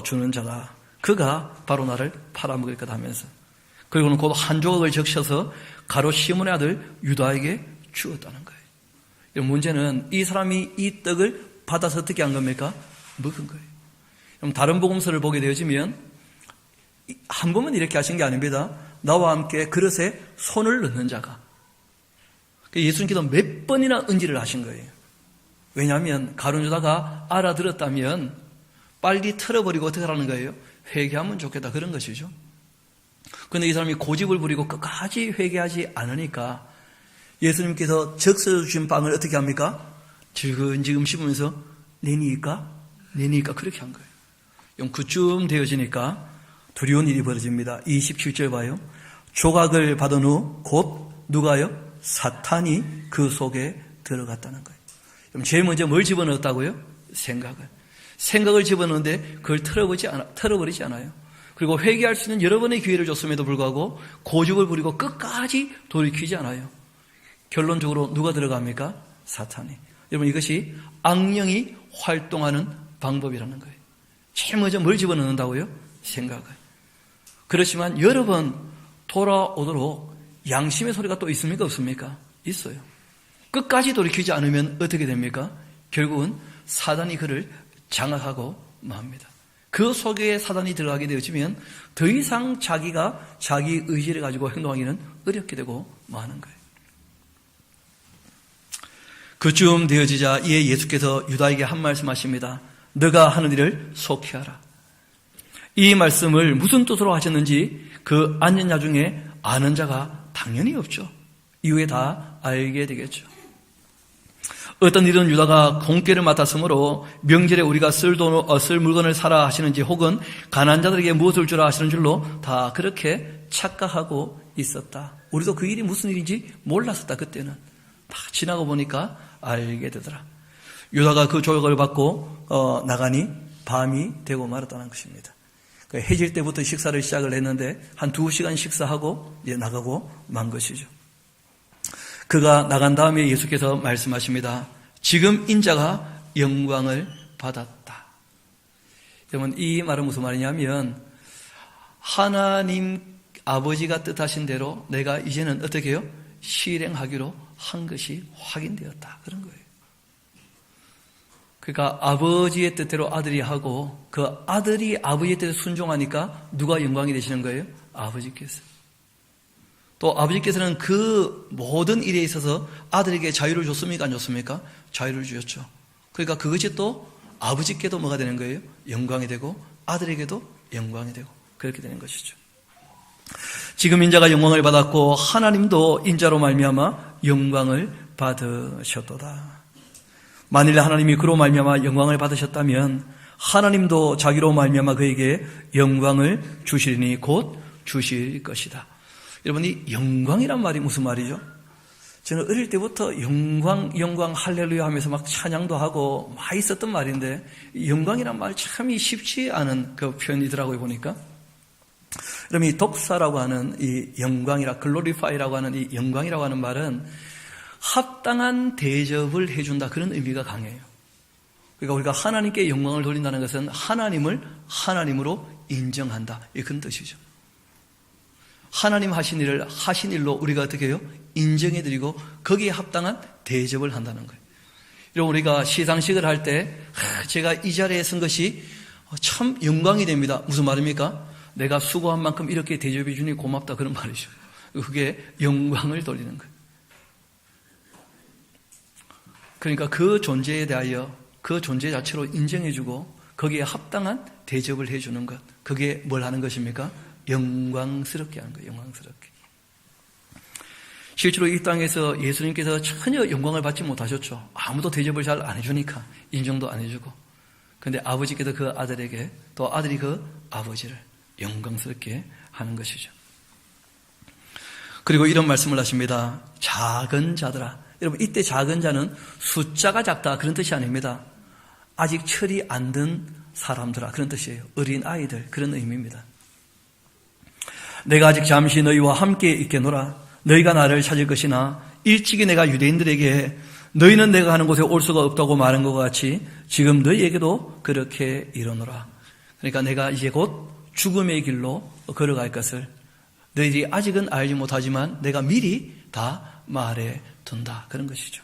주는 자다. 그가 바로 나를 팔아먹을 거다 하면서. 그리고는 곧 한 조각을 적셔서 가롯 시몬의 아들 유다에게 주었다는 거예요. 이 문제는 이 사람이 이 떡을 받아서 어떻게 한 겁니까? 먹은 거예요. 그럼 다른 복음서를 보게 되어지면 한 번만 이렇게 하신 게 아닙니다. 나와 함께 그릇에 손을 넣는 자가. 예수님께서 몇 번이나 은지를 하신 거예요. 왜냐하면 가룟 유다가 알아들었다면 빨리 털어버리고 어떻게 하라는 거예요? 회개하면 좋겠다 그런 것이죠. 그런데 이 사람이 고집을 부리고 끝까지 회개하지 않으니까 예수님께서 적셔 주신 빵을 어떻게 합니까? 지금 씹으면서 내니까 그렇게 한 거예요. 좀 그쯤 되어지니까 두려운 일이 벌어집니다. 27절 봐요. 조각을 받은 후 곧 누가요? 사탄이 그 속에 들어갔다는 거예요. 그럼 제일 먼저 뭘 집어넣었다고요? 생각을 집어넣는데 그걸 털어버리지 않아요. 그리고 회개할 수 있는 여러 번의 기회를 줬음에도 불구하고 고집을 부리고 끝까지 돌이키지 않아요. 결론적으로 누가 들어갑니까? 사탄이. 여러분, 이것이 악령이 활동하는 방법이라는 거예요. 제일 먼저 뭘 집어넣는다고요? 생각을. 그렇지만 여러 번 돌아오도록 양심의 소리가 또 있습니까? 없습니까? 있어요. 끝까지 돌이키지 않으면 어떻게 됩니까? 결국은 사단이 그를 장악하고 맙니다. 그 속에 사단이 들어가게 되어지면 더 이상 자기가 자기 의지를 가지고 행동하기는 어렵게 되고 마는 거예요. 그쯤 되어지자 이에 예수께서 유다에게 한 말씀 하십니다. 너가 하는 일을 속히 하라. 이 말씀을 무슨 뜻으로 하셨는지 그 앉은 자 중에 아는 자가 당연히 없죠. 이후에 다 알게 되겠죠. 어떤 일은 유다가 공께를 맡았으므로 명절에 우리가 쓸 물건을 사라 하시는지 혹은 가난한 자들에게 무엇을 주라 하시는 줄로 다 그렇게 착각하고 있었다. 우리도 그 일이 무슨 일인지 몰랐었다. 그때는 다 지나고 보니까 알게 되더라. 유다가 그 조각을 받고 나가니 밤이 되고 말았다는 것입니다. 해질 때부터 식사를 시작을 했는데 한 2시간 식사하고 이제 나가고 만 것이죠. 그가 나간 다음에 예수께서 말씀하십니다. 지금 인자가 영광을 받았다. 여러분, 이 말은 무슨 말이냐면 하나님 아버지가 뜻하신 대로 내가 이제는 어떻게 해요? 실행하기로 한 것이 확인되었다. 그런 거예요. 그러니까 아버지의 뜻대로 아들이 하고 그 아들이 아버지의 뜻에 순종하니까 누가 영광이 되시는 거예요? 아버지께서. 또 아버지께서는 그 모든 일에 있어서 아들에게 자유를 줬습니까? 안 줬습니까? 자유를 주셨죠. 그러니까 그것이 또 아버지께도 뭐가 되는 거예요? 영광이 되고 아들에게도 영광이 되고 그렇게 되는 것이죠. 지금 인자가 영광을 받았고 하나님도 인자로 말미암아 영광을 받으셨도다. 만일 하나님이 그로 말미암아 영광을 받으셨다면 하나님도 자기로 말미암아 그에게 영광을 주시리니 곧 주실 것이다. 여러분, 이 영광이란 말이 무슨 말이죠? 저는 어릴 때부터 영광 할렐루야 하면서 막 찬양도 하고 많이 썼던 말인데 영광이란 말 참이 쉽지 않은 그 표현이더라고요 보니까. 그럼 이 독사라고 하는 이 영광이라 글로리파이라고 하는 이 영광이라고 하는 말은 합당한 대접을 해준다 그런 의미가 강해요. 그러니까 우리가 하나님께 영광을 돌린다는 것은 하나님을 하나님으로 인정한다 이런 뜻이죠. 하나님 하신 일을 하신 일로 우리가 어떻게 해요? 인정해드리고 거기에 합당한 대접을 한다는 거예요. 여러분, 우리가 시상식을 할 때 제가 이 자리에 선 것이 참 영광이 됩니다. 무슨 말입니까? 내가 수고한 만큼 이렇게 대접해 주니 고맙다 그런 말이죠. 그게 영광을 돌리는 거예요. 그러니까 그 존재에 대하여 그 존재 자체로 인정해주고 거기에 합당한 대접을 해주는 것, 그게 뭘 하는 것입니까? 영광스럽게 하는 거예요. 영광스럽게. 실제로 이 땅에서 예수님께서 전혀 영광을 받지 못하셨죠. 아무도 대접을 잘 안 해주니까 인정도 안 해주고. 그런데 아버지께서 그 아들에게 또 아들이 그 아버지를 영광스럽게 하는 것이죠. 그리고 이런 말씀을 하십니다. 작은 자들아. 여러분, 이때 작은 자는 숫자가 작다 그런 뜻이 아닙니다. 아직 철이 안 든 사람들아 그런 뜻이에요. 어린 아이들 그런 의미입니다. 내가 아직 잠시 너희와 함께 있겠노라. 너희가 나를 찾을 것이나 일찍이 내가 유대인들에게 너희는 내가 하는 곳에 올 수가 없다고 말한 것 같이 지금 너희에게도 그렇게 이르노라. 그러니까 내가 이제 곧 죽음의 길로 걸어갈 것을 너희들이 아직은 알지 못하지만 내가 미리 다 말해 둔다 그런 것이죠.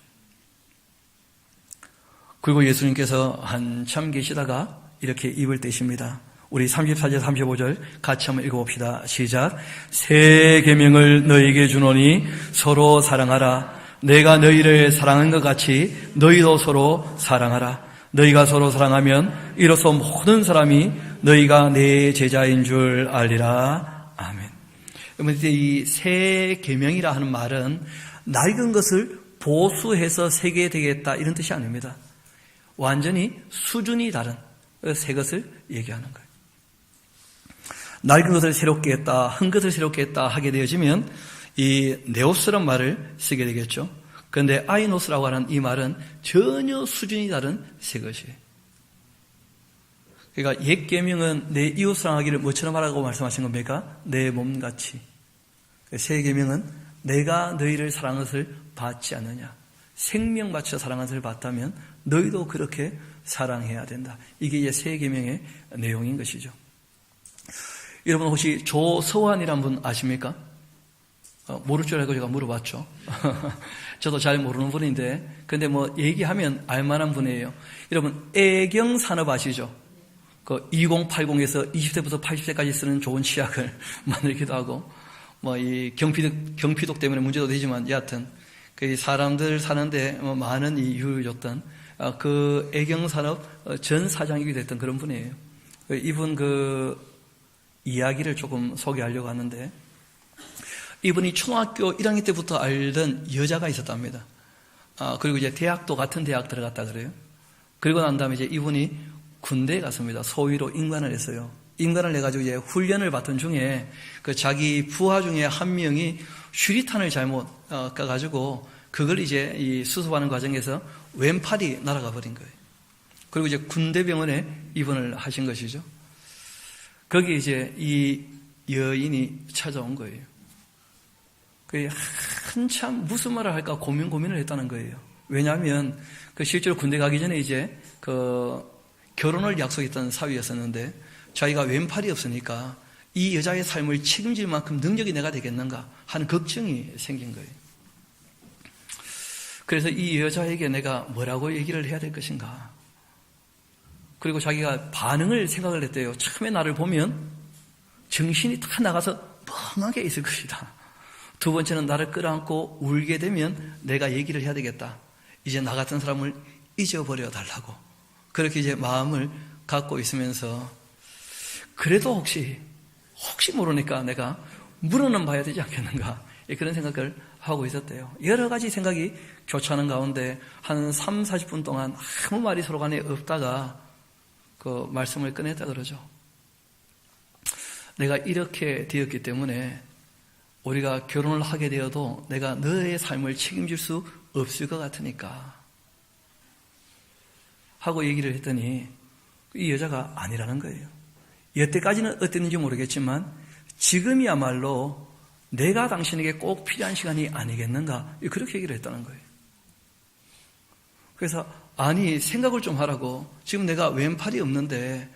그리고 예수님께서 한참 계시다가 이렇게 입을 떼십니다. 우리 34절 35절 같이 한번 읽어봅시다. 시작. 새 계명을 너희에게 주노니 서로 사랑하라. 내가 너희를 사랑한 것 같이 너희도 서로 사랑하라. 너희가 서로 사랑하면 이로써 모든 사람이 너희가 내 제자인 줄 알리라. 아멘. 이 새 계명이라 하는 말은 낡은 것을 보수해서 새게 되겠다 이런 뜻이 아닙니다. 완전히 수준이 다른 새 것을 얘기하는 거예요. 낡은 것을 새롭게 했다, 한 것을 새롭게 했다 하게 되어지면 이 네오스란 말을 쓰게 되겠죠. 그런데 아이노스라고 하는 이 말은 전혀 수준이 다른 새 것이에요. 그러니까 옛 계명은 내 이웃 사랑하기를 뭐처럼 하라고 말씀하신 겁니까? 내 몸같이. 새 계명은 내가 너희를 사랑한 것을 받지 않느냐. 생명 바쳐 사랑한 것을 받다면 너희도 그렇게 사랑해야 된다. 이게 이제 새 계명의 내용인 것이죠. 여러분 혹시 조서환이란 분 아십니까? 모를 줄 알고 제가 물어봤죠. 저도 잘 모르는 분인데, 근데 뭐 얘기하면 알만한 분이에요. 여러분 애경산업 아시죠? 그 2080에서 20세부터 80세까지 쓰는 좋은 치약을 만들기도 하고, 뭐 이 경피독 때문에 문제도 되지만 여하튼 그 사람들 사는데 많은 이유를 줬던 그 애경산업 전 사장이기도 했던 그런 분이에요. 이분 그 이야기를 조금 소개하려고 하는데, 이분이 초등학교 1학년 때부터 알던 여자가 있었답니다. 그리고 이제 대학도 같은 대학 들어갔다 그래요. 그리고 난 다음에 이제 이분이 군대에 갔습니다. 소위로 임관을 했어요. 임관을 해가지고 이제 훈련을 받던 중에 그 자기 부하 중에 한 명이 수리탄을 잘못 까가지고 그걸 이제 이 수습하는 과정에서 왼팔이 날아가 버린 거예요. 그리고 이제 군대병원에 입원을 하신 것이죠. 거기에 이제 이 여인이 찾아온 거예요. 그 한참 무슨 말을 할까 고민을 했다는 거예요. 왜냐하면 그 실제로 군대 가기 전에 이제 그 결혼을 약속했던 사위였었는데 자기가 왼팔이 없으니까 이 여자의 삶을 책임질 만큼 능력이 내가 되겠는가 하는 걱정이 생긴 거예요. 그래서 이 여자에게 내가 뭐라고 얘기를 해야 될 것인가. 그리고 자기가 반응을 생각을 했대요. 처음에 나를 보면 정신이 다 나가서 멍하게 있을 것이다. 두 번째는 나를 끌어안고 울게 되면 내가 얘기를 해야 되겠다. 이제 나 같은 사람을 잊어버려 달라고. 그렇게 이제 마음을 갖고 있으면서 그래도 혹시 모르니까 내가 물어는 봐야 되지 않겠는가. 그런 생각을 하고 있었대요. 여러 가지 생각이 교차하는 가운데 한 3, 40분 동안 아무 말이 서로 간에 없다가 그 말씀을 꺼냈다 그러죠. 내가 이렇게 되었기 때문에 우리가 결혼을 하게 되어도 내가 너의 삶을 책임질 수 없을 것 같으니까 하고 얘기를 했더니 이 여자가 아니라는 거예요. 여태까지는 어땠는지 모르겠지만 지금이야말로 내가 당신에게 꼭 필요한 시간이 아니겠는가 그렇게 얘기를 했다는 거예요. 그래서 아니 생각을 좀 하라고. 지금 내가 왼팔이 없는데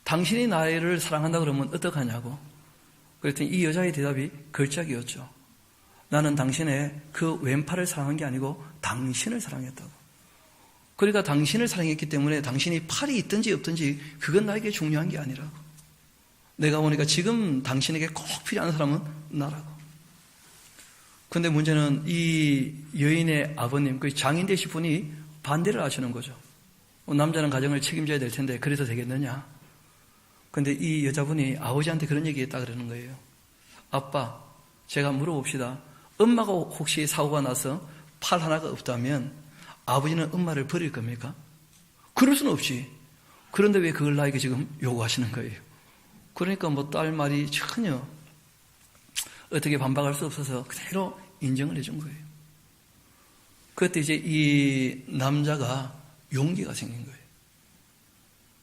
당신이 나를 사랑한다 그러면 어떡하냐고. 그랬더니 이 여자의 대답이 걸작이었죠. 나는 당신의 그 왼팔을 사랑한 게 아니고 당신을 사랑했다고. 그러니까 당신을 사랑했기 때문에 당신이 팔이 있든지 없든지 그건 나에게 중요한 게 아니라고. 내가 보니까 지금 당신에게 꼭 필요한 사람은 나라고. 근데 문제는 이 여인의 아버님, 그 장인 되신 분이 반대를 하시는 거죠. 남자는 가정을 책임져야 될 텐데 그래서 되겠느냐. 근데 이 여자분이 아버지한테 그런 얘기했다 그러는 거예요. 아빠, 제가 물어봅시다. 엄마가 혹시 사고가 나서 팔 하나가 없다면 아버지는 엄마를 버릴 겁니까? 그럴 수는 없지. 그런데 왜 그걸 나에게 지금 요구하시는 거예요? 그러니까 뭐 딸 말이 전혀 어떻게 반박할 수 없어서 그대로 인정을 해준 거예요. 그때 이제 이 남자가 용기가 생긴 거예요.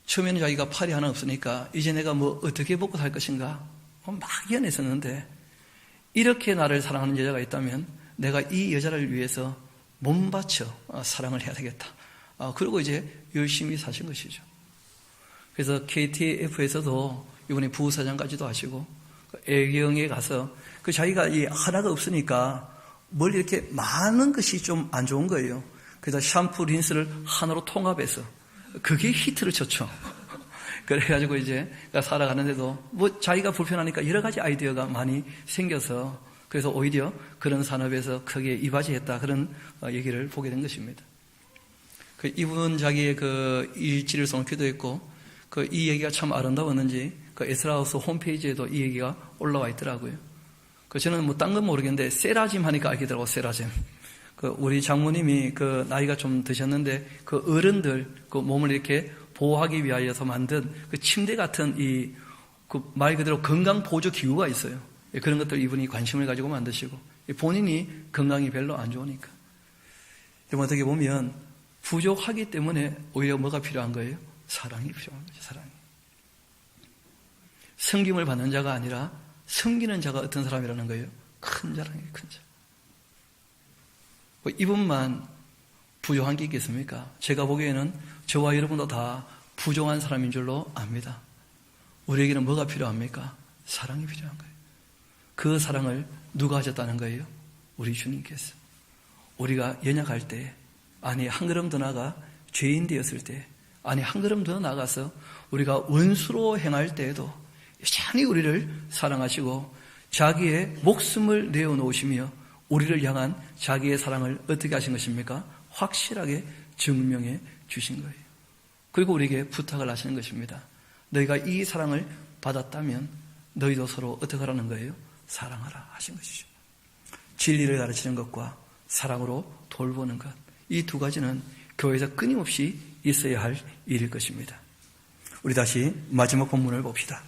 처음에는 자기가 팔이 하나 없으니까 이제 내가 뭐 어떻게 먹고 살 것인가 막연했었는데 이렇게 나를 사랑하는 여자가 있다면 내가 이 여자를 위해서 몸 바쳐 사랑을 해야 되겠다. 그리고 이제 열심히 사신 것이죠. 그래서 KTF에서도 이번에 부사장까지도 하시고 애경에 가서 그 자기가 이 하나가 없으니까 뭘 이렇게 많은 것이 좀 안 좋은 거예요. 그래서 샴푸, 린스를 하나로 통합해서 그게 히트를 쳤죠. 그래가지고 이제 살아가는데도 뭐 자기가 불편하니까 여러 가지 아이디어가 많이 생겨서 그래서 오히려 그런 산업에서 크게 이바지했다 그런 얘기를 보게 된 것입니다. 그 이분 자기의 그 일지를 써놓기도 했고 그 이 얘기가 참 아름다웠는지 그 에스라하우스 홈페이지에도 이 얘기가 올라와 있더라고요. 저는 뭐 딴 건 모르겠는데 세라짐 하니까 알겠더라고. 세라짐. 우리 장모님이 나이가 좀 드셨는데 어른들 몸을 이렇게 보호하기 위하여서 만든 침대 같은 말 그대로 건강 보조 기구가 있어요. 그런 것들 이분이 관심을 가지고 만드시고 본인이 건강이 별로 안 좋으니까. 어떻게 보면 부족하기 때문에 오히려 뭐가 필요한 거예요? 사랑이 필요한 거죠. 사랑이. 섬김을 받는 자가 아니라 섬기는 자가 어떤 사람이라는 거예요? 큰 자랑이에요. 큰 자. 이분만 부족한 게 있겠습니까? 제가 보기에는 저와 여러분도 다 부족한 사람인 줄로 압니다. 우리에게는 뭐가 필요합니까? 사랑이 필요한 거예요. 그 사랑을 누가 하셨다는 거예요? 우리 주님께서. 우리가 연약할 때, 아니 한 걸음 더 나가 죄인 되었을 때, 아니 한 걸음 더 나가서 우리가 원수로 행할 때에도 여전히 우리를 사랑하시고 자기의 목숨을 내어놓으시며 우리를 향한 자기의 사랑을 어떻게 하신 것입니까? 확실하게 증명해 주신 거예요. 그리고 우리에게 부탁을 하시는 것입니다. 너희가 이 사랑을 받았다면 너희도 서로 어떻게 하라는 거예요? 사랑하라 하신 것이죠. 진리를 가르치는 것과 사랑으로 돌보는 것, 이 두 가지는 교회에서 끊임없이 있어야 할 일일 것입니다. 우리 다시 마지막 본문을 봅시다.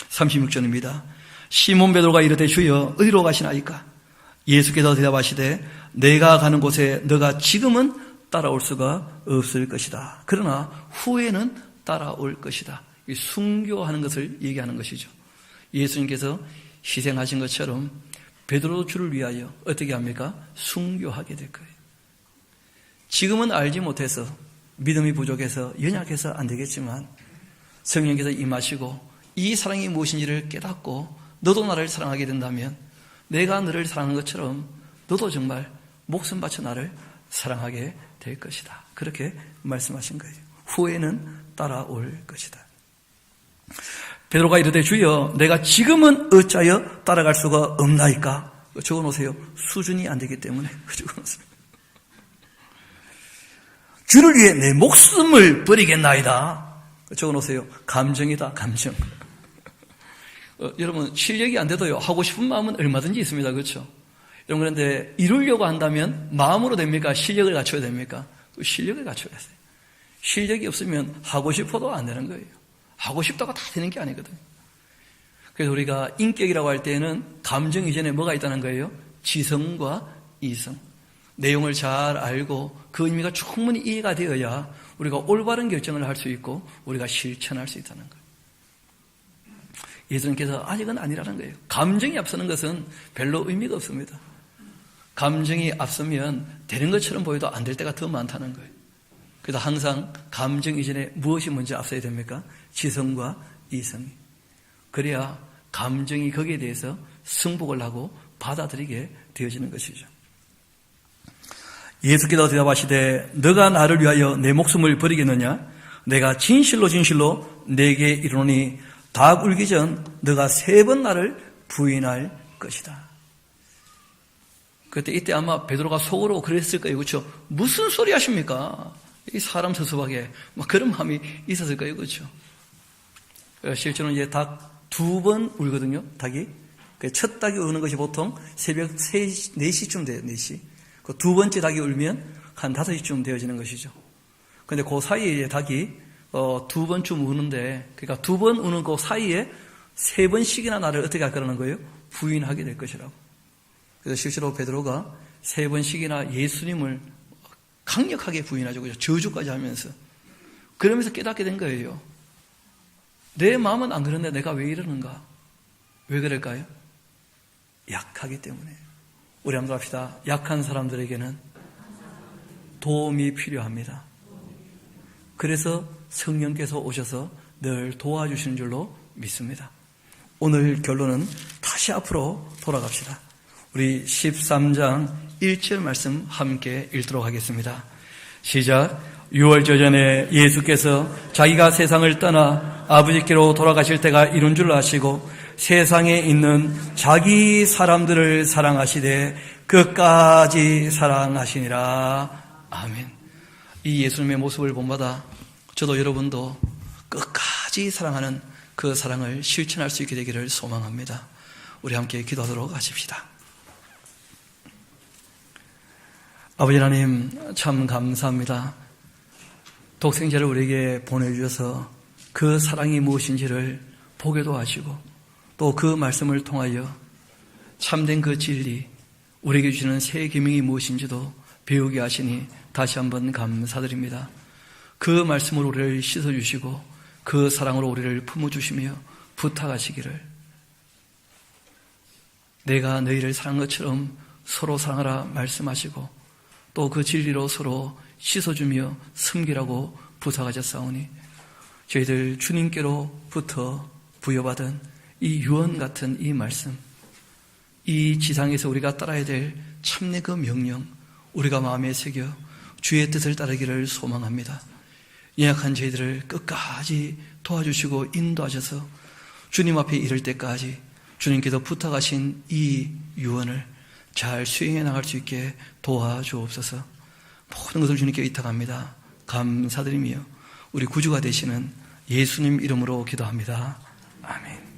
36절입니다. 시몬 베드로가 이르되 주여 어디로 가시나이까? 예수께서 대답하시되 내가 가는 곳에 너가 지금은 따라올 수가 없을 것이다. 그러나 후에는 따라올 것이다. 이 순교하는 것을 얘기하는 것이죠. 예수님께서 희생하신 것처럼 베드로 주를 위하여 어떻게 합니까? 순교하게 될 거예요. 지금은 알지 못해서 믿음이 부족해서 연약해서 안 되겠지만 성령께서 임하시고 이 사랑이 무엇인지를 깨닫고 너도 나를 사랑하게 된다면 내가 너를 사랑한 것처럼 너도 정말 목숨 바쳐 나를 사랑하게 될 것이다. 그렇게 말씀하신 거예요. 후에는 따라올 것이다. 베드로가 이르되 주여 내가 지금은 어찌하여 따라갈 수가 없나이까? 적어놓으세요. 수준이 안 되기 때문에 적어놓으세요. 주를 위해 내 목숨을 버리겠나이다. 적어놓으세요. 감정이다. 감정. 여러분 실력이 안 돼도요 하고 싶은 마음은 얼마든지 있습니다. 그렇죠? 여러분 그런데 이루려고 한다면 마음으로 됩니까? 실력을 갖춰야 됩니까? 실력을 갖춰야 돼요. 실력이 없으면 하고 싶어도 안 되는 거예요. 하고 싶다고 다 되는 게 아니거든요. 그래서 우리가 인격이라고 할 때는 감정 이전에 뭐가 있다는 거예요? 지성과 이성. 내용을 잘 알고 그 의미가 충분히 이해가 되어야 우리가 올바른 결정을 할 수 있고 우리가 실천할 수 있다는 거예요. 예수님께서 아직은 아니라는 거예요. 감정이 앞서는 것은 별로 의미가 없습니다. 감정이 앞서면 되는 것처럼 보여도 안 될 때가 더 많다는 거예요. 그래서 항상 감정 이전에 무엇이 먼저 앞서야 됩니까? 지성과 이성이. 그래야 감정이 거기에 대해서 승복을 하고 받아들이게 되어지는 것이죠. 예수께서 대답하시되 너가 나를 위하여 내 목숨을 버리겠느냐? 내가 진실로 진실로 내게 이르노니 닭 울기 전 너가 3번 나를 부인할 것이다. 그때 이때 아마 베드로가 속으로 그랬을 거예요. 그렇죠? 무슨 소리 하십니까? 이 사람 서섭하게 막 그런 마음이 있었을 거예요. 그렇죠? 실제로는 이제 닭 2번 울거든요. 닭이. 첫 닭이 우는 것이 보통 새벽 4시쯤 돼요. 4시. 그 두 번째 닭이 울면 한 5시쯤 되어지는 것이죠. 근데 그 사이에 닭이 2번쯤 우는데, 그러니까 2번 우는 그 사이에 3번씩이나 나를 어떻게 할 거라는 거예요? 부인하게 될 것이라고. 그래서 실제로 베드로가 3번씩이나 예수님을 강력하게 부인하죠. 그죠? 저주까지 하면서. 그러면서 깨닫게 된 거예요. 내 마음은 안 그런데 내가 왜 이러는가? 왜 그럴까요? 약하기 때문에. 우리 한번 합시다. 약한 사람들에게는 도움이 필요합니다. 그래서 성령께서 오셔서 늘 도와주시는 줄로 믿습니다. 오늘 결론은 다시 앞으로 돌아갑시다. 우리 13장 1절 말씀 함께 읽도록 하겠습니다. 시작. 6월절 전에 예수께서 자기가 세상을 떠나 아버지께로 돌아가실 때가 이른 줄 아시고 세상에 있는 자기 사람들을 사랑하시되 끝까지 사랑하시니라. 아멘. 이 예수님의 모습을 본받아 저도 여러분도 끝까지 사랑하는 그 사랑을 실천할 수 있게 되기를 소망합니다. 우리 함께 기도하도록 하십시다. 아버지 하나님, 참 감사합니다. 독생자를 우리에게 보내주셔서 그 사랑이 무엇인지를 보게도 하시고 또 그 말씀을 통하여 참된 그 진리, 우리에게 주시는 새 계명이 무엇인지도 배우게 하시니 다시 한번 감사드립니다. 그 말씀으로 우리를 씻어주시고 그 사랑으로 우리를 품어주시며 부탁하시기를, 내가 너희를 사랑한 것처럼 서로 사랑하라 말씀하시고 또 그 진리로 서로 씻어주며 섬기라고 부탁하셨사오니 저희들 주님께로부터 부여받은 이 유언 같은 이 말씀, 이 지상에서 우리가 따라야 될 참내 그 명령, 우리가 마음에 새겨 주의 뜻을 따르기를 소망합니다. 연약한 저희들을 끝까지 도와주시고 인도하셔서 주님 앞에 이를 때까지 주님께서 부탁하신 이 유언을 잘 수행해 나갈 수 있게 도와주옵소서. 모든 것을 주님께 의탁합니다. 감사드리며 우리 구주가 되시는 예수님 이름으로 기도합니다. 아멘.